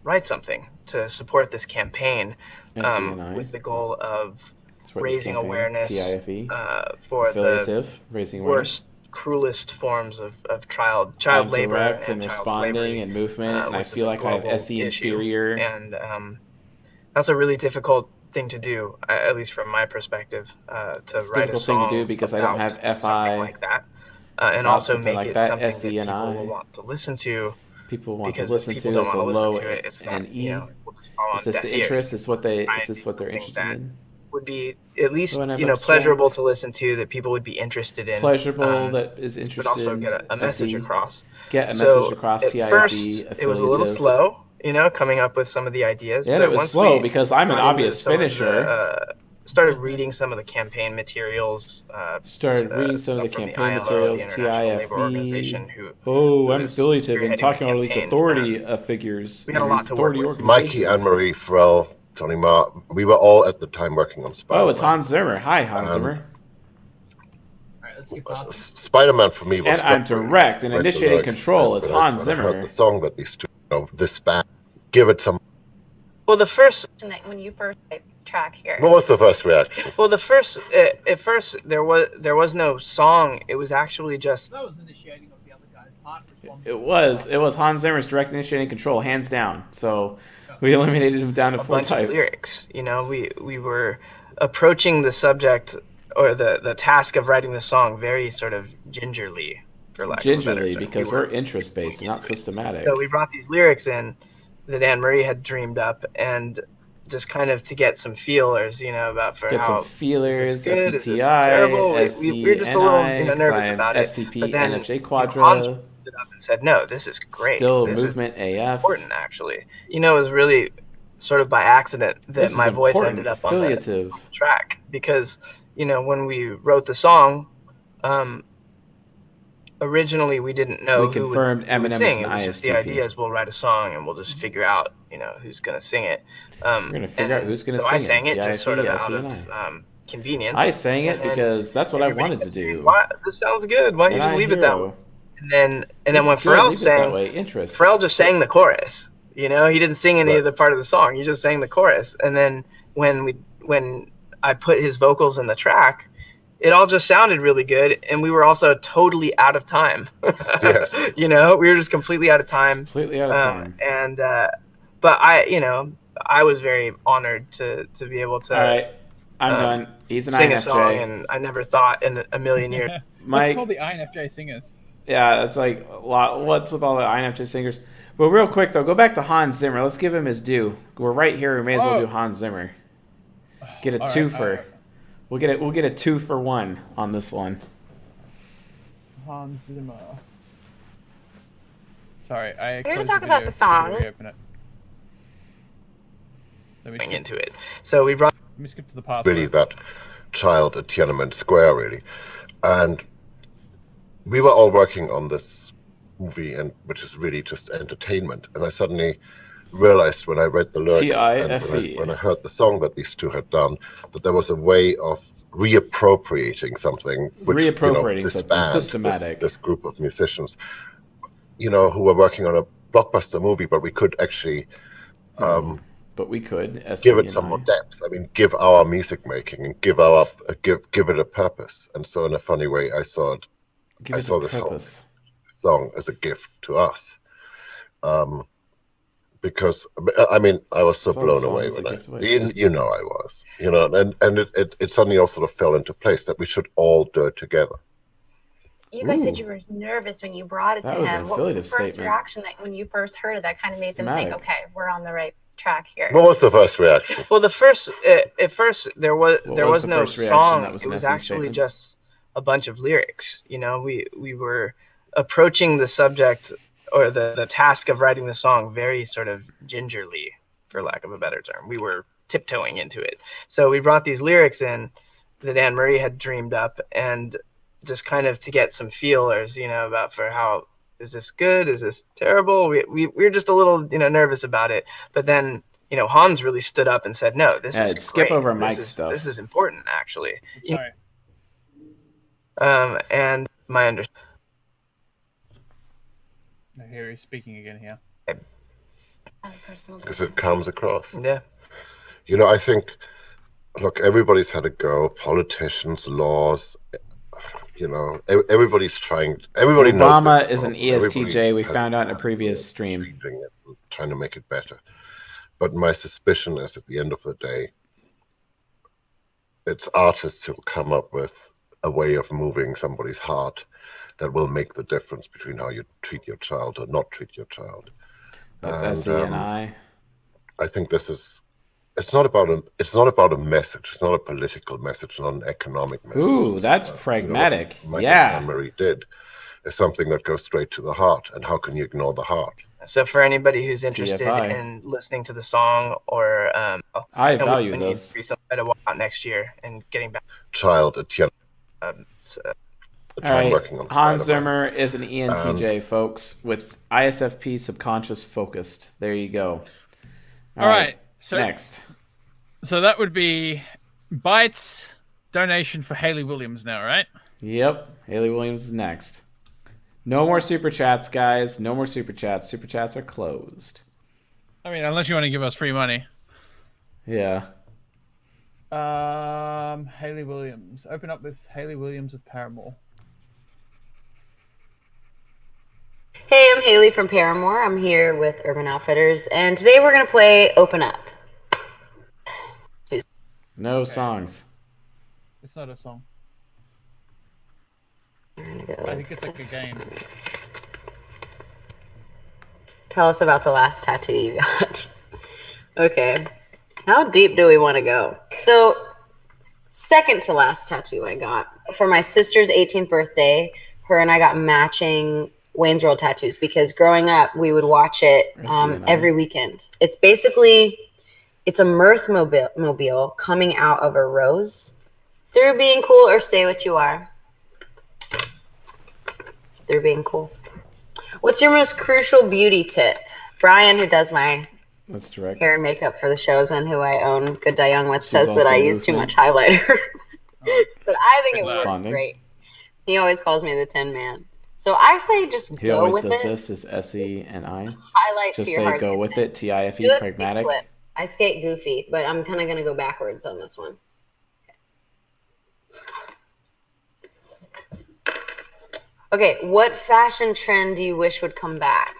write something to support this campaign with the goal of raising awareness for the worst, cruelest forms of child labor and responding and movement. And I feel like I have SE inferior. And that's a really difficult thing to do, at least from my perspective, to write a song thing to do because I don't have FI like that, and also make like it that, something SE that and people I. will want to listen to. People want to because listen people to don't it's a want to low listen to it. It's and not, E. we'll just fall on Is this deaf the ears. interest? Is this what they're interested in? Would be at least pleasurable to listen to, that people would be interested in. Pleasurable that is interested. But also get a message across. Get a message across. At TIFE, first, it was a little slow, coming up with some of the ideas. Yeah, but it was once slow because I'm an obvious finisher. Started reading some of the campaign materials. Started reading some of the campaign materials. TIFE. Oh, I'm affiliative and talking about all these authority figures. We had a lot to work with. Mikey, Anne-Marie, Pharrell, Tony Ma, we were all at the time working on Spider-Man. Oh, it's Hans Zimmer. Hi, Hans Zimmer. Spider-Man for me was. And I'm direct and initiating control as Hans Zimmer. I heard the song that these two, this band, give it some. Well, the first when you first track here. What was the first reaction? Well, at first there was no song. It was actually just. That was initiating of the other guy's part. It was Hans Zimmer's direct initiating control, hands down. So we eliminated him down to 4 types. Of lyrics. We were approaching the subject or the task of writing the song very sort of gingerly for lack of a better Gingerly, term. because we're interest-based, not systematic. So we brought these lyrics in that Anne-Marie had dreamed up, and just kind of to get some feelers, about for get how some feelers, good, is this FETI, terrible? We're just a little nervous about it. STP, but then, NFJ Quadra. Hans stood up and said, "No, this is great. Still this movement is AF. Important, actually. It was really sort of by accident that my voice ended up on the track because when we wrote the song, originally we didn't know who would sing. It was just the idea is we'll write a song and we'll just figure out who's going to sing it. We're going to figure out who's going to sing it. So I sang it just sort of out of convenience. I sang it because that's what I wanted to do. This sounds good. Why don't you just leave it that way? And then when Pharrell sang, Pharrell just sang the chorus. He didn't sing any of the part of the song. He just sang the chorus. And then when I put his vocals in the track, it all just sounded really good, and we were also totally out of time. Yes. We were just completely out of time. Completely out of time. And but I was very honored to be able to. All right, I'm done. He's an sing INFJ. a song, and I never thought in a million years. What's called the INFJ singers? Yeah, that's like a lot. What's with all the INFJ singers? But real quick though, go back to Hans Zimmer. Let's give him his due. We're right here. We may as well do Hans Zimmer. Get a twofer. We'll get a 2-for-1 on this one. Hans Zimmer. Sorry, we're going to talk about the song. Reopen it. Into it. So we brought. Let me skip to the part. Really, that child at Tiananmen Square, really, and we were all working on this movie, and which is really just entertainment. And I suddenly realized when I read the lyrics and when I heard the song that these two had done, that there was a way of reappropriating something, which this band, systematic. This group of musicians, who were working on a blockbuster movie, but we could actually. But we could give it some more depth. I mean, give our music making and give it a purpose. And so, in a funny way, I saw this whole song as a gift to us. Because I mean, I was so blown away when I was, and it suddenly all sort of fell into place that we should all do it together. You guys said you were nervous when you brought it to him. What was the first reaction that when you first heard it that kind of made them think, okay, we're on the right track here? What was the first reaction? Well, at first there was no song. It was actually just a bunch of lyrics. We were approaching the subject or the task of writing the song very sort of gingerly, for lack of a better term. We were tiptoeing into it. So we brought these lyrics in that Anne-Marie had dreamed up, and just kind of to get some feelers, about for how, is this good? Is this terrible? We were just a little, nervous about it. But then, Hans really stood up and said, no, this is skip great. over Mike's stuff. This is important, actually. Sorry. And my understanding. I hear you speaking again here. Because it comes across. Yeah. I think, look, everybody's had a go. Politicians, laws, everybody's trying. Everybody knows. Obama is an ESTJ. We found out in a previous stream. Trying to make it better. But my suspicion is, at the end of the day, it's artists who come up with a way of moving somebody's heart that will make the difference between how you treat your child or not treat your child. That's SENI. I think this is. It's not about a message. It's not a political message. Not an economic message. Ooh, that's pragmatic. What yeah. Anne-Marie did is something that goes straight to the heart. And how can you ignore the heart? So for anybody who's interested in listening to the song, or I value this. To walk out next year and getting back. Child at Tiananmen. All right. Hans Zimmer is an ENTJ, folks, with ISFP subconscious focused. There you go. All right. So, next. So that would be Bytes donation for Hayley Williams now, right? Yep. Hayley Williams is next. No more super chats, guys. No more super chats. Super chats are closed. I mean, unless you want to give us free money. Yeah. Hayley Williams. Open up with Hayley Williams of Paramore. Hey, I'm Hayley from Paramore. I'm here with Urban Outfitters, and today we're going to play Open Up. No songs. It's not a song. I think it's a good game. Tell us about the last tattoo you got. Okay. How deep do we want to go? So, second to last tattoo I got for my sister's 18th birthday. Her and I got matching Wayne's World tattoos because growing up we would watch it every weekend. It's basically a mirth mobile coming out of a rose. Through being cool or stay what you are. Through being cool. What's your most crucial beauty tip? Brian, who does my hair and makeup for the shows and who I own Good Die Young with, says that I use too much highlighter. But I think it works great. He always calls me the Tin Man. So I say just he go with it. He always does this, is S-E and I. Highlight just to your say heart's go with content. it, T-I-F-E, Do it pragmatic. flip. I skate goofy, but I'm kind of going to go backwards on this one. Okay, what fashion trend do you wish would come back?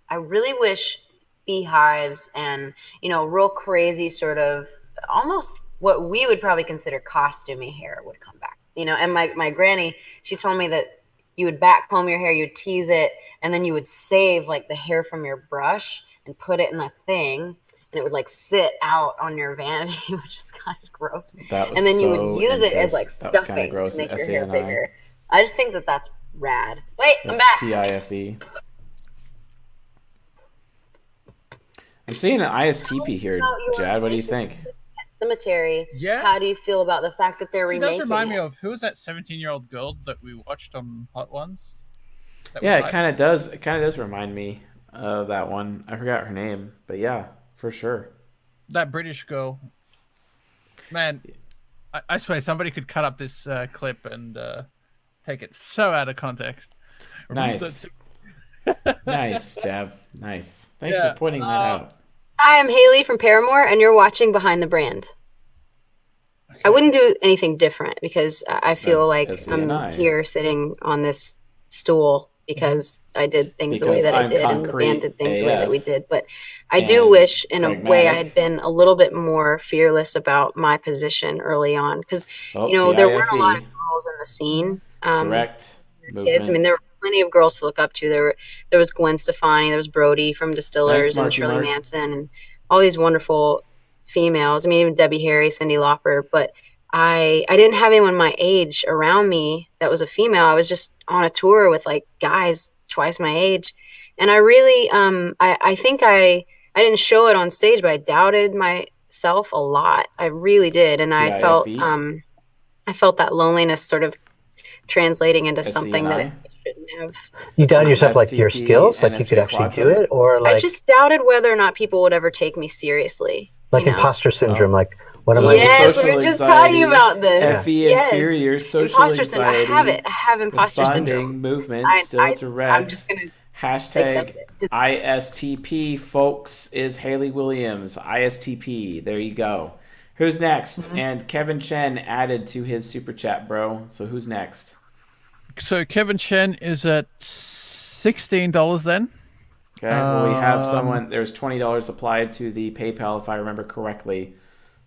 I really wish beehives and, real crazy sort of almost what we would probably consider costumey hair would come back. And my granny, she told me that you would back comb your hair, you'd tease it, and then you would save like the hair from your brush and put it in a thing, and it would like sit out on your vanity, which is kind of gross. And then you would use it as like stuffing to make your hair bigger. I just think that that's rad. Wait, I'm back. T-I-F-E. I'm seeing an ISTP here, Jad. What do you think? Cemetery. Yeah. How do you feel about the fact that they're remaking it? It does remind me of, who was that 17-year-old girl that we watched on Hot Ones? Yeah, it kind of does. It kind of does remind me of that one. I forgot her name, but yeah, for sure. That British girl. Man, I swear somebody could cut up this clip and take it so out of context. Nice. Nice, Jab. Nice. Thanks for pointing that out. Hi, I'm Hayley from Paramore, and you're watching Behind the Brand. Okay. I wouldn't do anything different because I feel like I'm here sitting on this stool because I did things the way that I did and the band did things the way that we did. But I do wish, in a way, I had been a little bit more fearless about my position early on because, there weren't a lot of girls in the scene. Direct movement. Kids. I mean, there were plenty of girls to look up to. There was Gwen Stefani, there was Brody from Distillers, and Shirley Manson, and all these wonderful females. I mean, even Debbie Harry, Cyndi Lauper. But I didn't have anyone my age around me that was a female. I was just on a tour with like guys twice my age, and I really, I think I didn't show it on stage, but I doubted myself a lot. I really did, and I felt that loneliness sort of translating into something that it shouldn't have. You doubted yourself, like your skills, like you could actually do it, or like I just doubted whether or not people would ever take me seriously. Like imposter syndrome, like what am I? Yes, we were just talking about this. FE inferior, social imposter syndrome. I have imposter syndrome. Movement still direct. I'm just gonna hashtag ISTP, folks, is Hayley Williams. ISTP. There you go. Who's next? Mm-hmm. And Kevin Chen added to his super chat, bro. So who's next? So Kevin Chen is at $16 then. Okay, well, we have someone. There's $20 applied to the PayPal, if I remember correctly.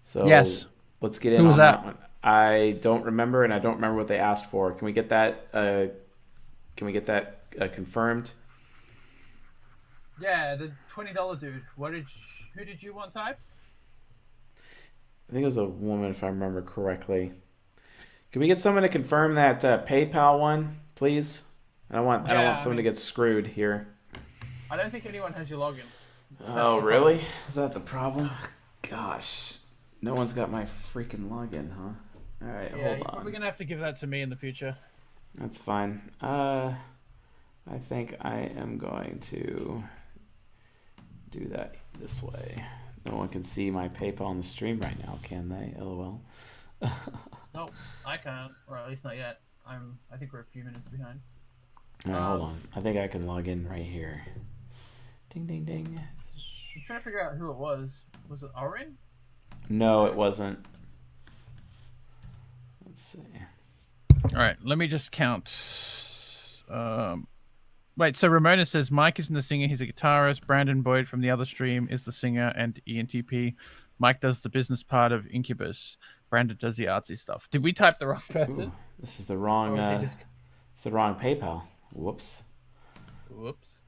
So yes, let's get in on that one. I don't remember, and I don't remember what they asked for. Can we get that? Confirmed? Yeah, the $20 dude. Who did you want typed? I think it was a woman, if I remember correctly. Can we get someone to confirm that PayPal one, please? I don't want someone to get screwed here. I don't think anyone has your login. Oh, really? Is that the problem? Gosh. No one's got my freaking login, huh? All right, hold on. You're probably going to have to give that to me in the future. That's fine. I think I am going to do that this way. No one can see my PayPal on the stream right now, can they? LOL. No, I can't, or at least not yet. I think we're a few minutes behind. All right, hold on. I think I can log in right here. Ding, ding, ding. I'm trying to figure out who it was. Was it Orin? No, it wasn't. Let's see. All right, let me just count. Wait, so Ramona says Mike isn't the singer, he's a guitarist. Brandon Boyd from the other stream is the singer and ENTP. Mike does the business part of Incubus. Brandon does the artsy stuff. Did we type the wrong person? Ooh, this is the wrong It's the wrong PayPal. Whoops. Whoops.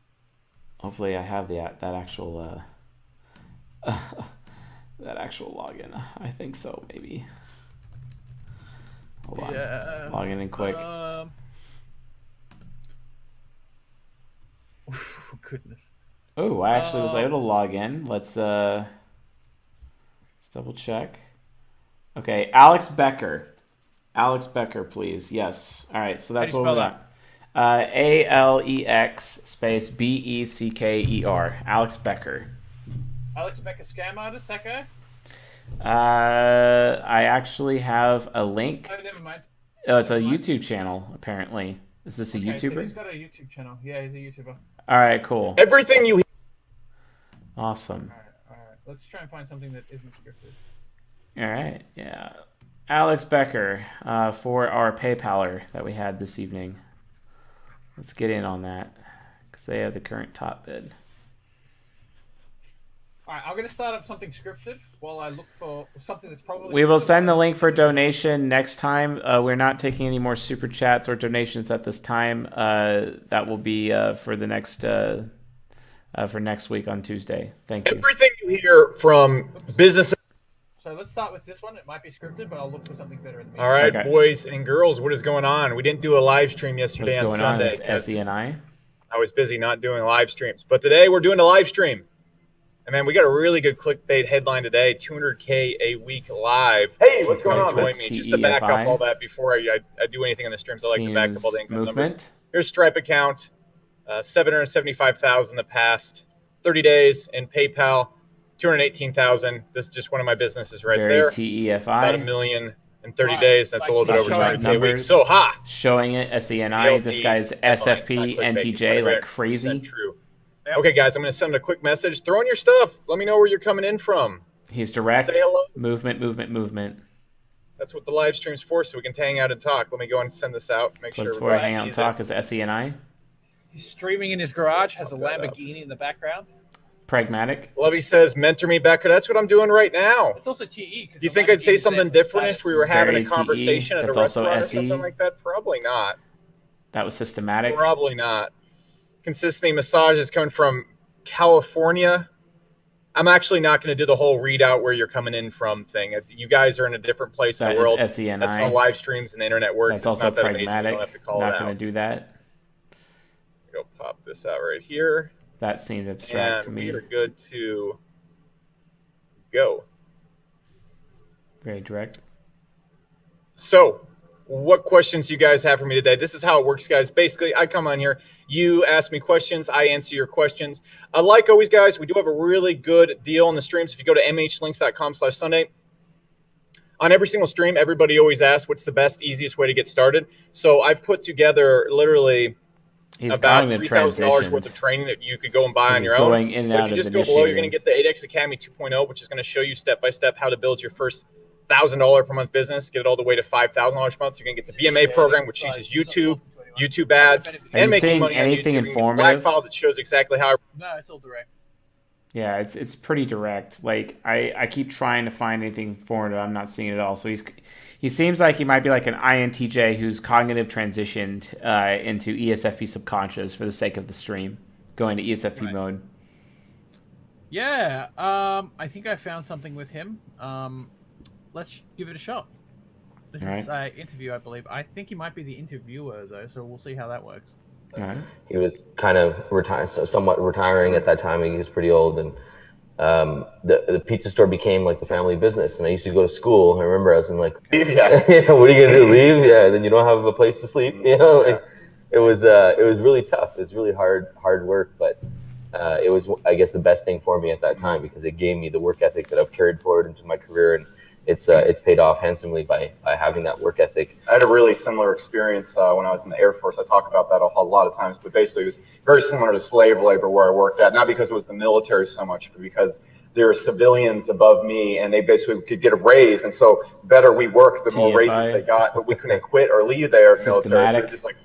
Hopefully I have that actual that actual login. I think so, maybe. Hold on. Yeah. Log in quick. Goodness. Oh, I actually was able to log in. Let's double check. Okay, Alex Becker. Alex Becker, please. Yes. All right, so that's what we got. Alex space Becker. Alex Becker. Alex Becker, scam artist, that guy? I actually have a link. Oh, never mind. Oh, it's a YouTube channel, apparently. Is this a YouTuber? So he's got a YouTube channel. Yeah, he's a YouTuber. All right, cool. Everything you... Awesome. All right. Let's try and find something that isn't scripted. All right, yeah. Alex Becker for our PayPaler that we had this evening. Let's get in on that because they have the current top bid. All right, I'm going to start up something scripted while I look for something that's probably... We will send the link for donation next time. We're not taking any more super chats or donations at this time. That will be for the next for next week on Tuesday. Thank you. Everything you hear from business... So let's start with this one. It might be scripted, but I'll look for something better. All right, boys and girls, what is going on? We didn't do a live stream yesterday on Sunday. What's going on? SENI? I was busy not doing live streams. But today we're doing a live stream. And man, we got a really good clickbait headline today, 200K a week live. Hey, what's going on? Join me. Just to back up all that before I do anything on the streams, I like to back up all the income numbers. Here's Stripe account, 775,000 the past 30 days in PayPal. 218,000. This is just one of my businesses right there. TEFI. About $1 million in 30 days. That's a little bit over 200K a week. So showing it SENI. This guy's SFP NTJ like crazy. True. Okay, guys, I'm going to send a quick message. Throw in your stuff. Let me know where you're coming in from. He's direct. Say hello. Movement. That's what the live stream's for, so we can hang out and talk. Let me go and send this out. Make sure everybody hang out and talk is SENI. He's streaming in his garage. Has a Lamborghini in the background. Pragmatic. Lovey says, mentor me, Becker. That's what I'm doing right now. It's also TE. Do you think I'd say something different if we were having a conversation at a restaurant or SE. something like that? Probably not. That was systematic. Probably not. Consistency massage is coming from California. I'm actually not going to do the whole readout where you're coming in from thing. You guys are in a different place in the world. SENI. That's how live streams and the internet works. That's also pragmatic. We don't have to call not going to do that. Go pop this out right here. That seemed abstract to me. We are good to go. Very direct. So, what questions you guys have for me today? This is how it works, guys. Basically, I come on here. You ask me questions. I answer your questions. Like always, guys, we do have a really good deal on the streams. If you go to mhlinks.com/Sunday, on every single stream, everybody always asks, what's the best, easiest way to get started? So I've put together literally about $3,000 worth of training that you could go and buy on your own. But if you just go below, you're going to get the 8X Academy 2.0, which is going to show you step-by-step how to build your first $1,000 per month business, get it all the way to $5,000 per month. You're going to get the VMA program, which teaches YouTube ads, and making money on YouTube. Informative? Black file that shows exactly how. No, it's all direct. Yeah, it's pretty direct. Like I keep trying to find anything informative. I'm not seeing it at all. So he seems like he might be like an INTJ who's cognitive transitioned into ESFP subconscious for the sake of the stream, going to ESFP mode. Yeah, I think I found something with him. Let's give it a shot. This is an interview, I believe. I think he might be the interviewer, though, so we'll see how that works. He was kind of somewhat retiring at that time. He was pretty old, and the pizza store became like the family business. And I used to go to school. I remember I was in like, what are you gonna do? Leave? Yeah, and then you don't have a place to sleep. You know, like, it was really tough. It was really hard work, but it was, I guess, the best thing for me at that time because it gave me the work ethic that I've carried forward into my career, and it's paid off handsomely by having that work ethic. I had a really similar experience when I was in the Air Force. I talk about that a lot of times, but basically it was very similar to slave labor where I worked at, not because it was the military so much, but because there were civilians above me and they basically could get a raise. And so better we worked, the more raises they got, but we couldn't quit or leave their military. So just like,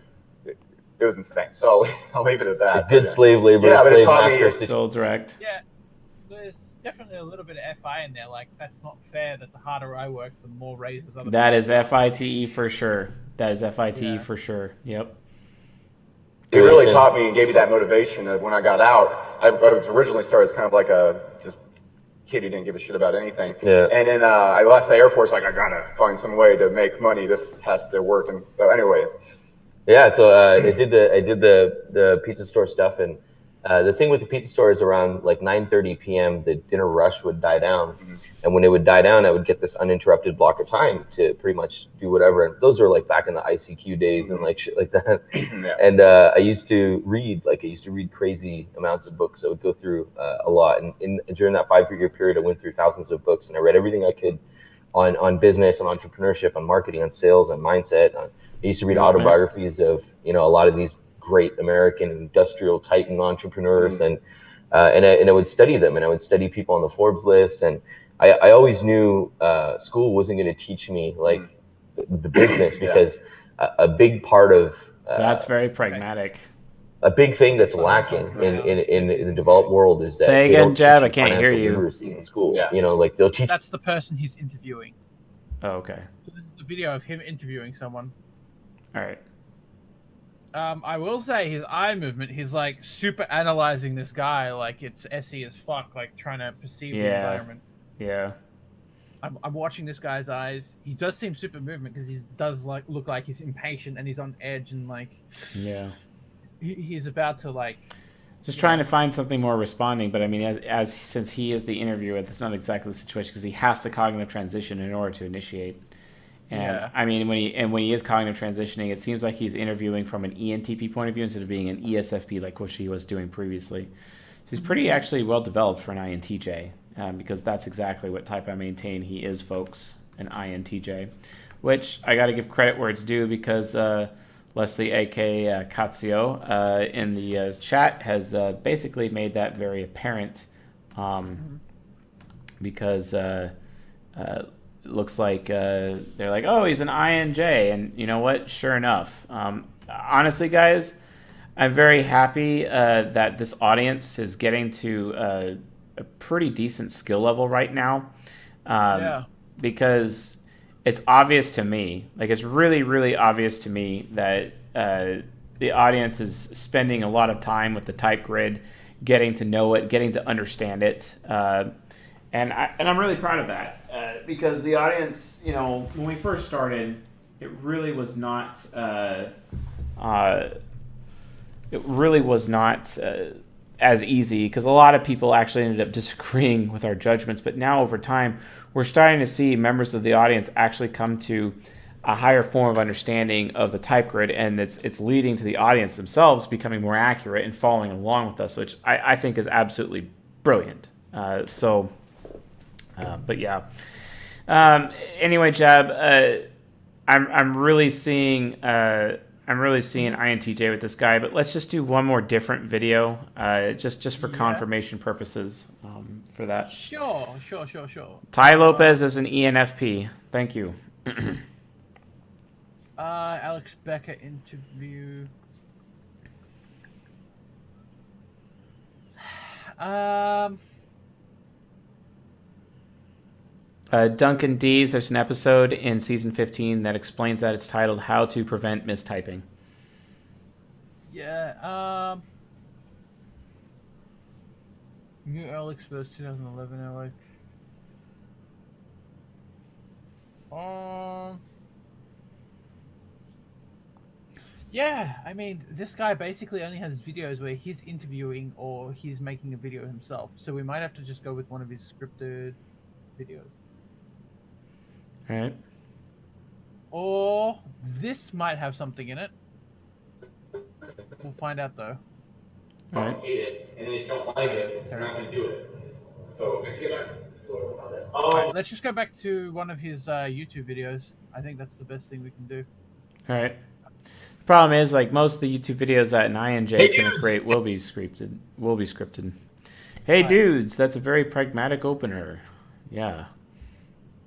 it was insane. So I'll leave it at that. Good slave labor, slave master. Still direct. Yeah. There's definitely a little bit of FI in there. Like, that's not fair that the harder I work, the more raises other people. That is FITE for sure. That is FITE for sure. Yep. It really taught me and gave me that motivation that when I got out, I was originally started as kind of like a just kid who didn't give a shit about anything. Yeah. And then I left the Air Force like, I gotta find some way to make money. This has to work. And so anyways. Yeah, so I did the pizza store stuff, and the thing with the pizza store is around like 9:30 p.m. the dinner rush would die down, and when it would die down, I would get this uninterrupted block of time to pretty much do whatever. And those were like back in the ICQ days and like shit like that. And I used to read crazy amounts of books. I would go through a lot, and during that 5-year period, I went through thousands of books, and I read everything I could on business, on entrepreneurship, on marketing, on sales, on mindset. I used to read autobiographies of, a lot of these great American industrial titan entrepreneurs, and I would study them, and I would study people on the Forbes list. And I always knew school wasn't going to teach me like the business, because a big part of that's very pragmatic. A big thing that's lacking in the developed world is that say again, Jab. I can't hear you. Literacy in school, like they'll teach. That's the person he's interviewing. Oh, okay. So this is a video of him interviewing someone. All right. I will say his eye movement, he's like super analyzing this guy like it's SE as fuck, like trying to perceive the environment. Yeah. I'm watching this guy's eyes. He does seem super movement because he does like look like he's impatient and he's on edge and like he's about to like just trying to find something more responding. But I mean, as since he is the interviewer, that's not exactly the situation because he has to cognitive transition in order to initiate. And I mean, when he is cognitive transitioning, it seems like he's interviewing from an ENTP point of view instead of being an ESFP like what she was doing previously. So he's pretty actually well developed for an INTJ, because that's exactly what type I maintain he is, folks, an INTJ. Which I got to give credit where it's due because Leslie, a.k.a. Katsio, in the chat has basically made that very apparent, because looks like they're like, oh, he's an INJ, and you know what? Sure enough. Honestly, guys, I'm very happy that this audience is getting to a pretty decent skill level right now, because it's obvious to me, like it's really, really obvious to me that the audience is spending a lot of time with the type grid, getting to know it, getting to understand it. And I'm really proud of that because the audience, when we first started, it really was not as easy because a lot of people actually ended up disagreeing with our judgments. But now over time, we're starting to see members of the audience actually come to a higher form of understanding of the type grid, and it's leading to the audience themselves becoming more accurate and following along with us, which I think is absolutely brilliant. But yeah. Anyway, Jab, I'm really seeing INTJ with this guy, but let's just do one more different video, just for confirmation purposes, for that. Sure. Ty Lopez is an ENFP. Thank you. Alex Becker interview. Duncan Dees, there's an episode in season 15 that explains that. It's titled How to Prevent Mistyping. Yeah, New Alex Exposed 2011 Alex. Yeah, I mean, this guy basically only has videos where he's interviewing or he's making a video himself. So we might have to just go with one of his scripted videos. All right. Or this might have something in it. We'll find out though. All right. Hate it, and if you don't like it, you're not going to do it. So, Alright, let's just go back to one of his YouTube videos. I think that's the best thing we can do. All right. The problem is, like most of the YouTube videos that an INJ is going to create will be scripted. Hey, dudes, that's a very pragmatic opener. Yeah.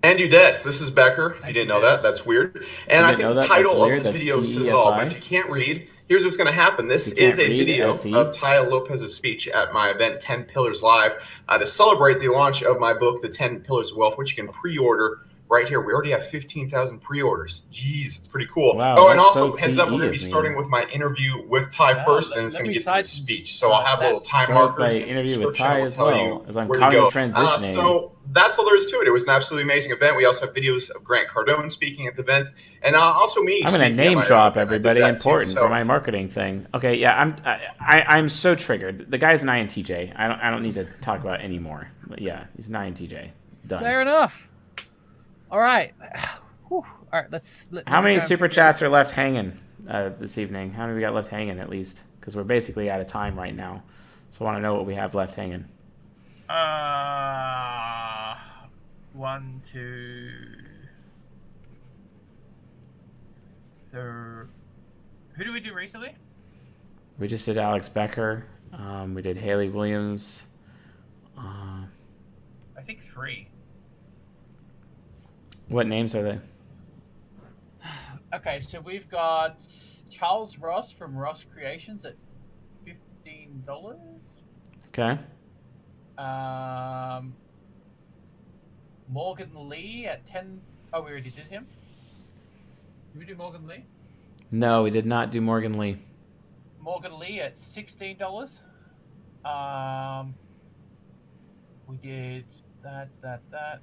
And you debts. This is Becker. If you didn't know that, that's weird. And I think the title of this video says it all. But if you can't read, here's what's going to happen. This is a video of Ty Lopez's speech at my event, 10 Pillars Live, to celebrate the launch of my book, The 10 Pillars of Wealth, which you can pre-order right here. We already have 15,000 pre-orders. Jeez, it's pretty cool. Wow, oh, and that's also, so heads up, TE we're going to be of me. starting with my interview with Ty first, and then it's going to get to a speech. So I'll have little time Start with markers my in the interview with description. Ty Will as tell well, you as I'm where kind to go. of transitioning. So that's all there is to it. It was an absolutely amazing event. We also have videos of Grant Cardone speaking at the event, and also me. I'm gonna speaking name at my drop event. I did everybody that important too, for so- my marketing thing. Okay, yeah, I'm so triggered. The guy's an INTJ. I don't need to talk about it anymore. But yeah, he's an INTJ. Done. Fair enough. All right. Whew. All right. How many super chats are left hanging this evening? How many we got left hanging at least? Because we're basically out of time right now. So I want to know what we have left hanging. 1, 2, 3. Who did we do recently? We just did Alex Becker. We did Hayley Williams. I think 3. What names are they? Okay, so we've got Charles Ross from Ross Creations at $15. Okay. Morgan Lee at 10. Oh, we already did him. Did we do Morgan Lee? No, we did not do Morgan Lee. Morgan Lee at $16. We did that.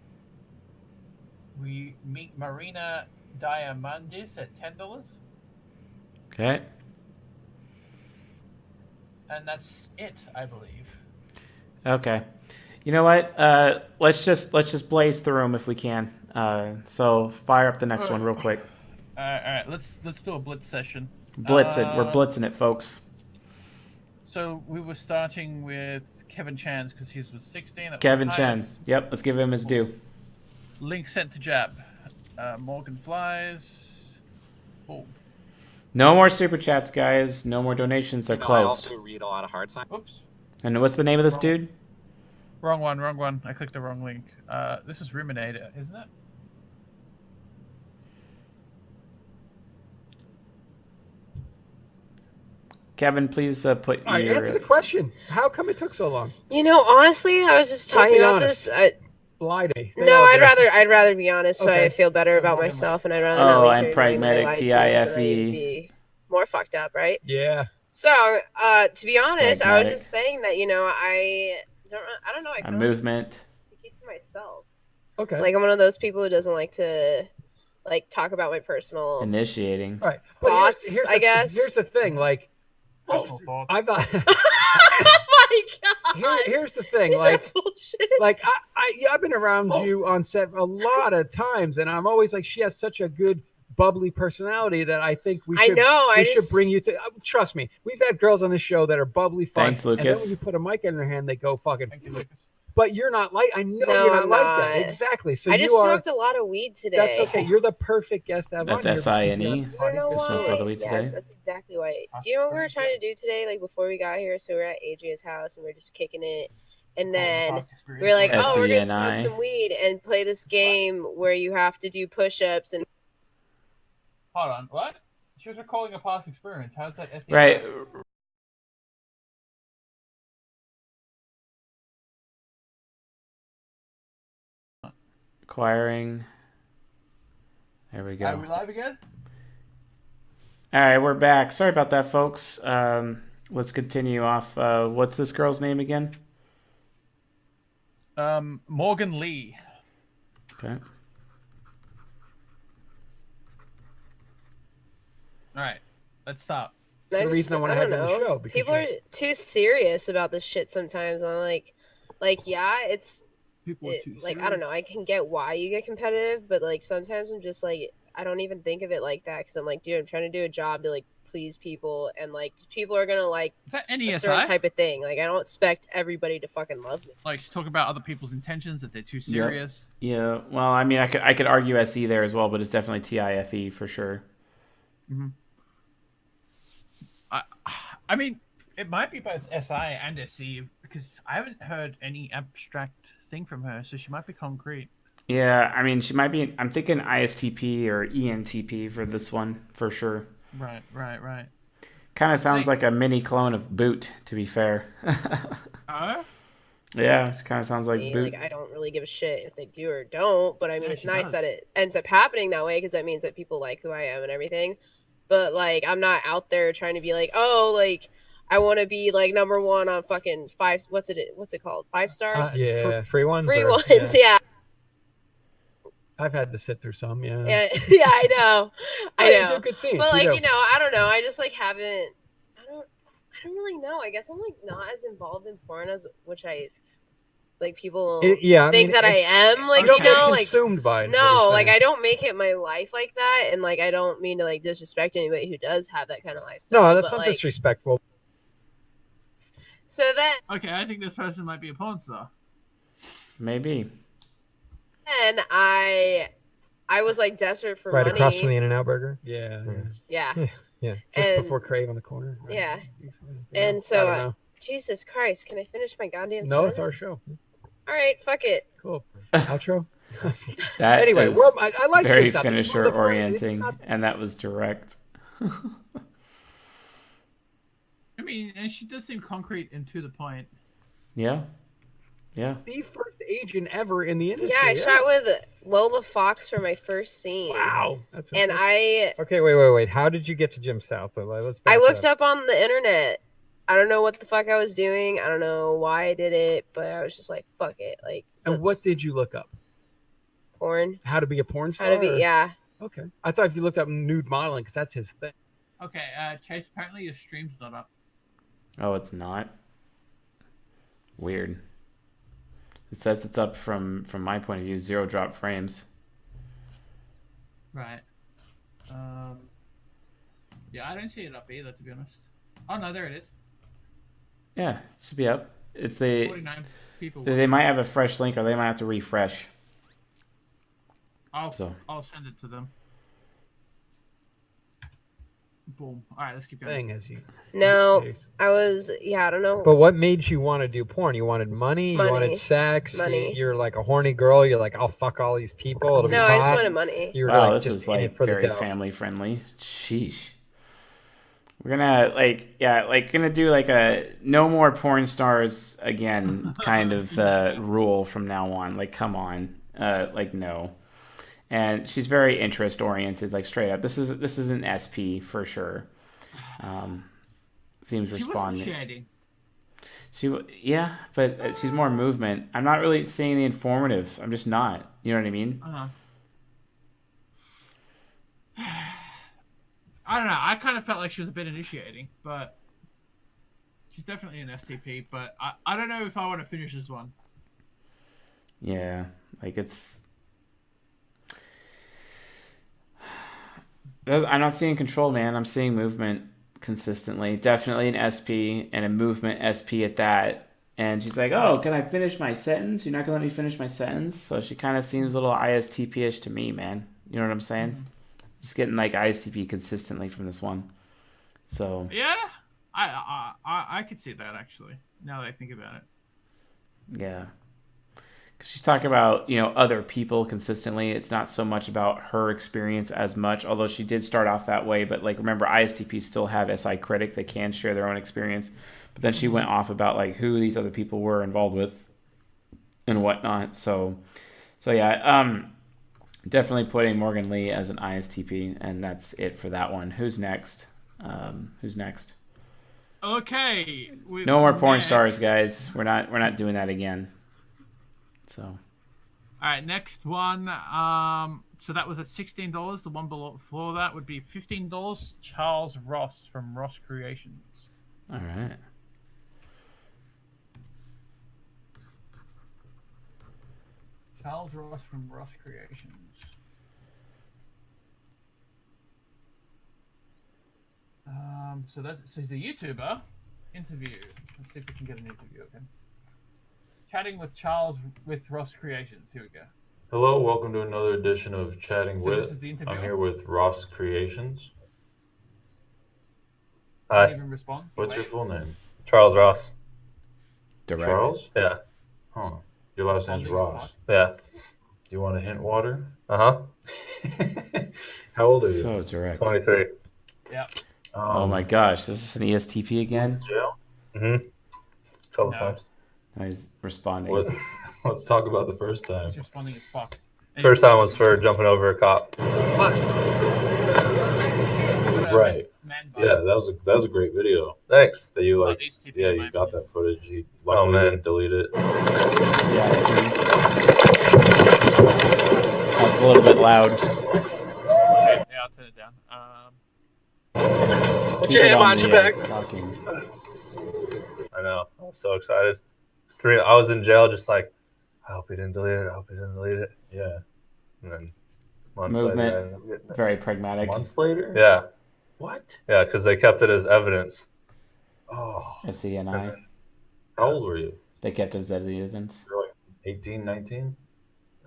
We meet Marina Diamandis at $10. Okay. And that's it, I believe. Okay. You know what? Let's just blaze through them if we can. So fire up the next one real quick. All right. Let's do a blitz session. Blitz it. We're blitzing it, folks. So we were starting with Kevin Chan's because he was 16. Kevin Chen. Yep. Let's give him his due. Link sent to Jab. Morgan Flies. Oh. No more super chats, guys. No more donations. They're I closed. also read a lot of hard sign. Oops. And what's the name of this dude? Wrong one. I clicked the wrong link. This is Ruminator, isn't it? Kevin, please put All right, your... answer the question. How come it took so long? You know, honestly, I was just talking about this. Lie to me. No, I'd rather be honest, so I feel better about myself, and I'd rather not be I'm hearing pragmatic. my lies, so that I'd TIFE. be more fucked up, right? Yeah. So, to be honest, I was Pragmatic. just saying that I don't know. I A kind of movement. to keep to myself. Okay. Like I'm one of those people who doesn't like to talk about my personal Initiating. All right. thoughts. Here's I guess. Here's the thing. Like, I thought. Oh my god. Here's the thing. These are bullshit. Like I've been around you on set a lot of times, and I'm always like, she has such a good, bubbly personality that I think we should. We should bring you to. Trust me, we've had girls on this show that are bubbly, fun. Thanks, And then Lucas. when you put a mic in their hand, they go fucking. Thank you, Lucas. But you're not like. I know No, you're not I'm like not. that. Exactly. So I just you are. smoked a lot of weed today. That's okay. You're the perfect guest to have That's on here. SINE. You know Just why? smoked all the weed today. Yes, that's exactly why. Do you know what we were trying to do today? Like before we got here, so we were at Adria's house and we are just kicking it, and then we were like, "Oh, we're gonna smoke SENI. some weed and play this game where you have to do push-ups and." Hold on. What? She was recalling a past experience. How's that? SEO? Right. Acquiring. There we go. Are we live again? All right, we're back. Sorry about that, folks. Let's continue off. What's this girl's name again? Morgan Lee. Okay. All right. Let's stop. That's the reason I want to have you on the show. Because people are too serious about this shit sometimes. I'm like, yeah, it's like I don't know. I can get why you get competitive, but like sometimes I'm just like I don't even think of it like that because I'm like, dude, I'm trying to do a job to like please people, and like people are gonna like Is that a NESI? certain type of thing. Like I don't expect everybody to fucking love me. Like, she's talking about other people's intentions, that they're too serious. Yep. Yeah. Well, I mean, I could argue SE there as well, but it's definitely TIFE for sure. Mm-hmm. I mean, it might be both SI and SE because I haven't heard any abstract thing from her, so she might be concrete. Yeah, I mean, she might be. I'm thinking ISTP or ENTP for this one for sure. Right. Kind of sounds like a mini clone of Boot, to be fair. Yeah, it kind of sounds like boot. Like I don't really give a shit if they do or don't, but I mean, it's nice that it ends up happening that way because that means that people like who I am and everything. But like, I'm not out there trying to be like, oh, like I want to be like number one on fucking five. What's it called? 5 stars? Yeah, free ones. Free ones. Yeah. I've had to sit through some. Yeah. Yeah, I know. I know. You do good scenes. But like, I don't know. I just like haven't. I don't really know. I guess I'm like not as involved in porn as which I like people think that I am. Like, you don't get like consumed by it. No, like I don't make it my life like that, and like I don't mean to like disrespect anybody who does have that kind of lifestyle. No, that's but, not like, disrespectful. So that okay, I think this person might be a porn star. Maybe. And I was like desperate for money. Right across from the In-N-Out Burger. Yeah. Yeah. Just And- before Crave on the corner. Right. Yeah. Yeah, And I so, don't know. Jesus Christ, can I finish my goddamn No, it's our sentence? show. All right, fuck it. Cool. Outro. That anyway, is I like very Jim's out. It's finisher one of the first- orienting, and that was direct. I mean, and she does seem concrete and to the point. Yeah. The first agent ever in the industry. Yeah, I shot with Lola Fox for my first scene. Wow. That's And impressive. Okay, wait. How did you get to Jim South? Let's back I looked up. up on the internet. I don't know what the fuck I was doing. I don't know why I did it, but I was just like, fuck it. Like, And what did you look up? porn. How to be a porn star? How to be, or- yeah. Okay. I thought if you looked up nude modeling, because that's his thing. Okay, Chase, apparently your stream's not up. Oh, it's not? Weird. It says it's up from my point of view, 0 drop frames. Right. Yeah, I don't see it up either, to be honest. Oh, no, there it is. Yeah, it should be up. It's the 49 people. they might have a fresh link, or they might have to refresh. I'll send it to them. Boom. All right, let's keep going. Thing is you. No, I was, I don't know. But what made you want to do porn? You wanted money? You Money. wanted sex? Money. You're like a horny girl. You're like, I'll fuck all these people. It'll be No, I just hot. wanted money. You were Wow, like, this just is in it like for the very dough. family friendly. Sheesh. We're gonna gonna do like a no more porn stars again kind of rule from now on. Like, come on, no. And she's very interest oriented, like straight up. This is an SP for sure. Seems She responding. wasn't shady. But she's more movement. I'm not really seeing the informative. I'm just not. You know what I mean? I don't know. I kind of felt like she was a bit initiating, but she's definitely an STP. But I don't know if I want to finish this one. Yeah, like it's. I'm not seeing control, man. I'm seeing movement consistently. Definitely an SP and a movement SP at that. And she's like, "Oh, can I finish my sentence? You're not gonna let me finish my sentence?" So she kind of seems a little ISTP-ish to me, man. You know what I'm saying? Mm-hmm. Just getting like ISTP consistently from this one. So Yeah, I could see that actually. Now that I think about it. yeah. Because she's talking about, other people consistently. It's not so much about her experience as much, although she did start off that way. But, like, remember, ISTPs still have SI critic. They can share their own experience. But then she went off about, like, who these other people were involved with and whatnot. So yeah, definitely putting Morgan Lee as an ISTP, and that's it for that one. Who's next? Okay. No more porn stars, guys. We're not doing that again. So, all right, next one. So that was at $16. The one below that would be $15. Charles Ross from Ross Creations. All right. Charles Ross from Ross Creations. So he's a YouTuber. Interview. Let's see if we can get an interview of him. Chatting with Charles with Ross Creations. Here we go. Hello, welcome to another edition of Chatting So this with. is the interview. I'm here with Ross Creations. Hi. Didn't even respond. What's your Wait. full name? Charles Ross. Direct. Charles? Yeah. Huh. Your last name's Ross. Yeah. You want a hint water? Uh-huh. How old are you? So direct. 23. Yeah. Oh my gosh, this is an ESTP again? Jail? Mm-hmm. Couple No. times. He's responding. Let's talk about the first time. He's responding as fuck. First time was for jumping over a cop. Right. Yeah, that was a great video. Thanks. That you like. Yeah, you got that footage. He luckily didn't delete it. That's a little bit loud. Okay, yeah, I'll turn it down. Put your hand behind your back. Talking. I know. I was so excited. I was in jail, just like, I hope he didn't delete it. I hope he didn't delete it. Yeah. And then months Movement. later, Very pragmatic. Months later. Yeah. What? Yeah, because they kept it as evidence. Oh. SENI. How old were you? They kept it as evidence. You're like 18, 19?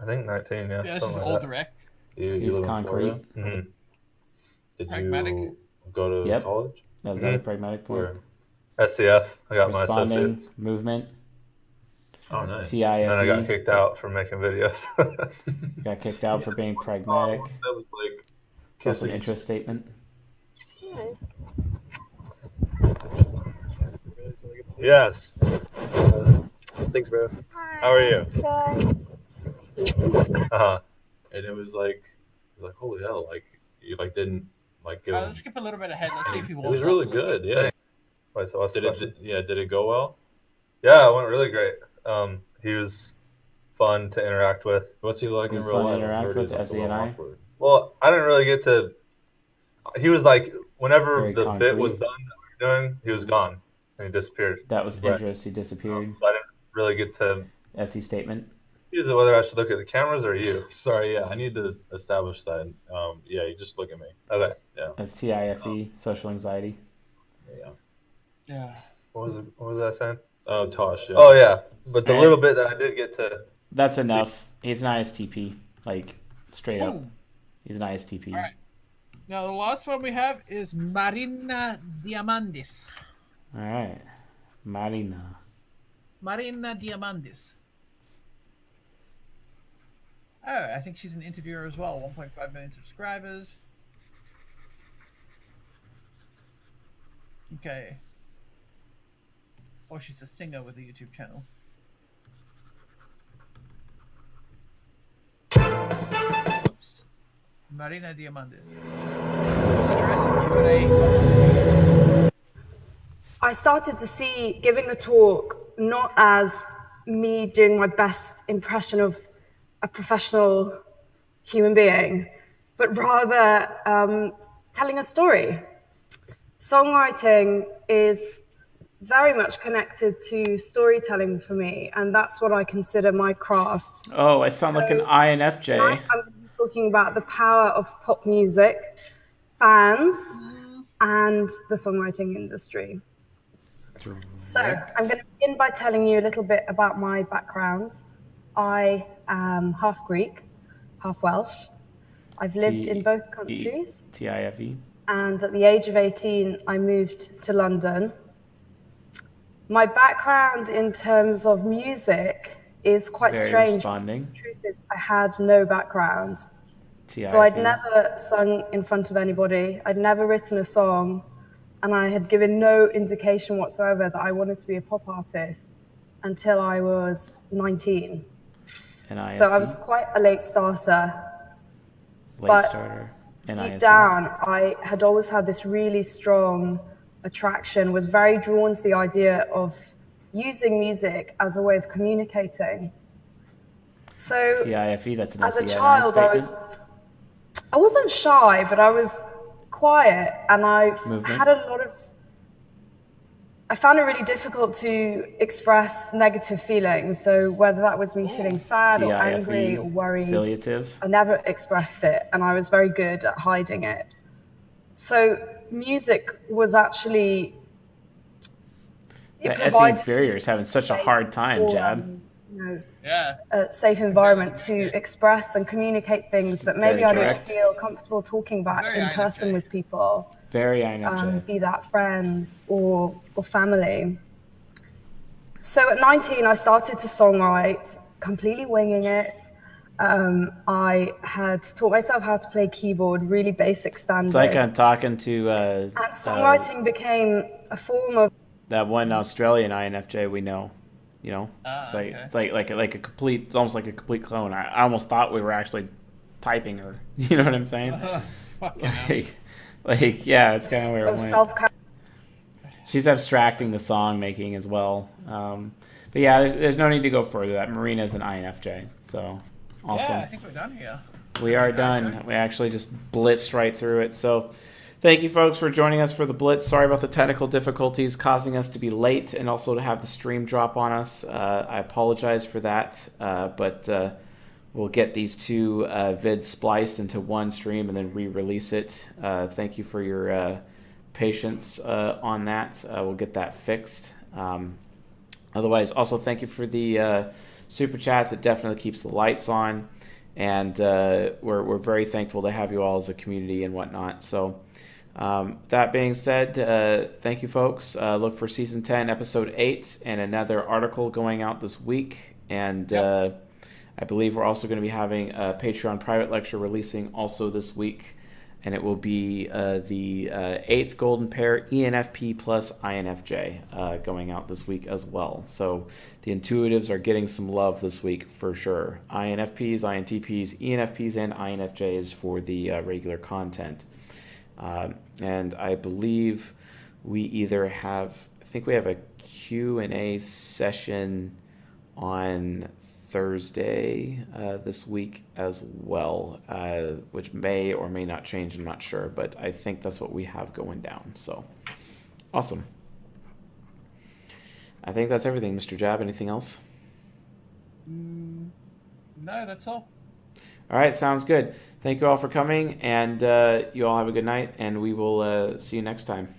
I think 19. Yeah. Yeah, this is all direct. You live concrete. in Florida? Mm-hmm. Did Pragmatic. you go to college? That was another pragmatic point. Where? SCF. I got my Responding, associates. movement. Oh, nice. TIFE. And then I got kicked out for making videos. Got kicked out for being pragmatic. That was like That's an interest statement. Yes. Thanks, bro. How are you? And it was like holy hell, like you like didn't like give. Let's skip a little bit ahead. Let's see if he It walks was up really a little good. bit. Yeah. Wait, so what's the question? Did it go well? Yeah, it went really great. He was fun to interact with. What's he like He in was real fun to life? interact I've heard with, he's, like, a little SENI. awkward. Well, I didn't really get to. He was like, whenever Very the bit was concrete. done that we were doing, he was gone and he disappeared. That was Right. interest. He disappeared. So I didn't really get to SE statement. use it whether I should look at the cameras or you. Sorry, yeah, I need to establish that. Yeah, you just look at me. Okay. Yeah. That's TIFE, social anxiety. Yeah. Yeah. What was that saying? Oh, Tosh. Yeah. Oh yeah, but the And- little bit that I did get to. That's enough. He's an ISTP. Like, straight up. Boom. He's an ISTP. All right. Now, the last one we have is Marina Diamandis. All right. Marina. Marina Diamandis. Oh, I think she's an interviewer as well. 1.5 million subscribers. Okay. Or she's a singer with a YouTube channel. Oops. Marina Diamandis. Full address, Q&A. I started to see giving a talk not as me doing my best impression of a professional human being, but rather telling a story. Songwriting is very much connected to storytelling for me, and that's what I consider my craft. Oh, I sound like an INFJ. I'm talking about the power of pop music, fans, and the songwriting industry. So I'm going to begin by telling you a little bit about my background. I am half Greek, half Welsh. I've lived in both countries. TIFE. And at the age of 18, I moved to London. My background in terms of music is quite Very strange. responding. The truth is, I had no background. TIFE. So I'd never sung in front of anybody. I'd never written a song. And I had given no indication whatsoever that I wanted to be a pop artist until I was 19. So I was quite a late starter. Late starter. Deep down, I had always had this really strong attraction, was very drawn to the idea of using music as a way of communicating. So TIFE, that's an as a SENI child, statement. I wasn't shy, but I was quiet, and I had a lot of. I found it really difficult to express negative feelings. So whether that was me feeling sad or angry or worried, affiliative. I never expressed it, and I was very good at hiding it. So music was actually. The SE inferior is having such a hard time, Jab. A safe environment to express and communicate things that maybe I don't feel comfortable talking about in person with people. Very INFJ. Be that friends or family. So at 19, I started to songwrite, completely winging it. I had taught myself how to play keyboard, really basic standard. It's like I'm talking to... and songwriting became a form of... that one Australian INFJ we know. You know, okay. It's like a complete, it's almost like a complete clone. I almost thought we were actually typing her. You know what I'm saying? Yeah, it's kind of where it went. She's abstracting the song making as well. But yeah, there's no need to go further. That Marina is an INFJ, so awesome. Yeah, I think we're done here. We are done. We actually just blitzed right through it. So thank you, folks, for joining us for the Blitz. Sorry about the technical difficulties causing us to be late and also to have the stream drop on us. I apologize for that, but we'll get these two vids spliced into one stream and then re-release it. Thank you for your patience on that. We'll get that fixed. Otherwise, also thank you for the super chats. It definitely keeps the lights on. And we're very thankful to have you all as a community and whatnot. So that being said, thank you, folks. Look for Season 10, Episode 8, and another article going out this week. And I believe we're also going to be having a Patreon private lecture releasing also this week. And it will be the 8th Golden Pair ENFP plus INFJ going out this week as well. So the intuitives are getting some love this week for sure. INFPs, INTPs, ENFPs, and INFJs for the regular content. And I believe we either have, I think we have a Q&A session on Thursday this week as well, which may or may not change. I'm not sure, but I think that's what we have going down. So awesome. I think that's everything, Mr. Jab. Anything else? No, that's all. All right, sounds good. Thank you all for coming, and you all have a good night, and we will see you next time.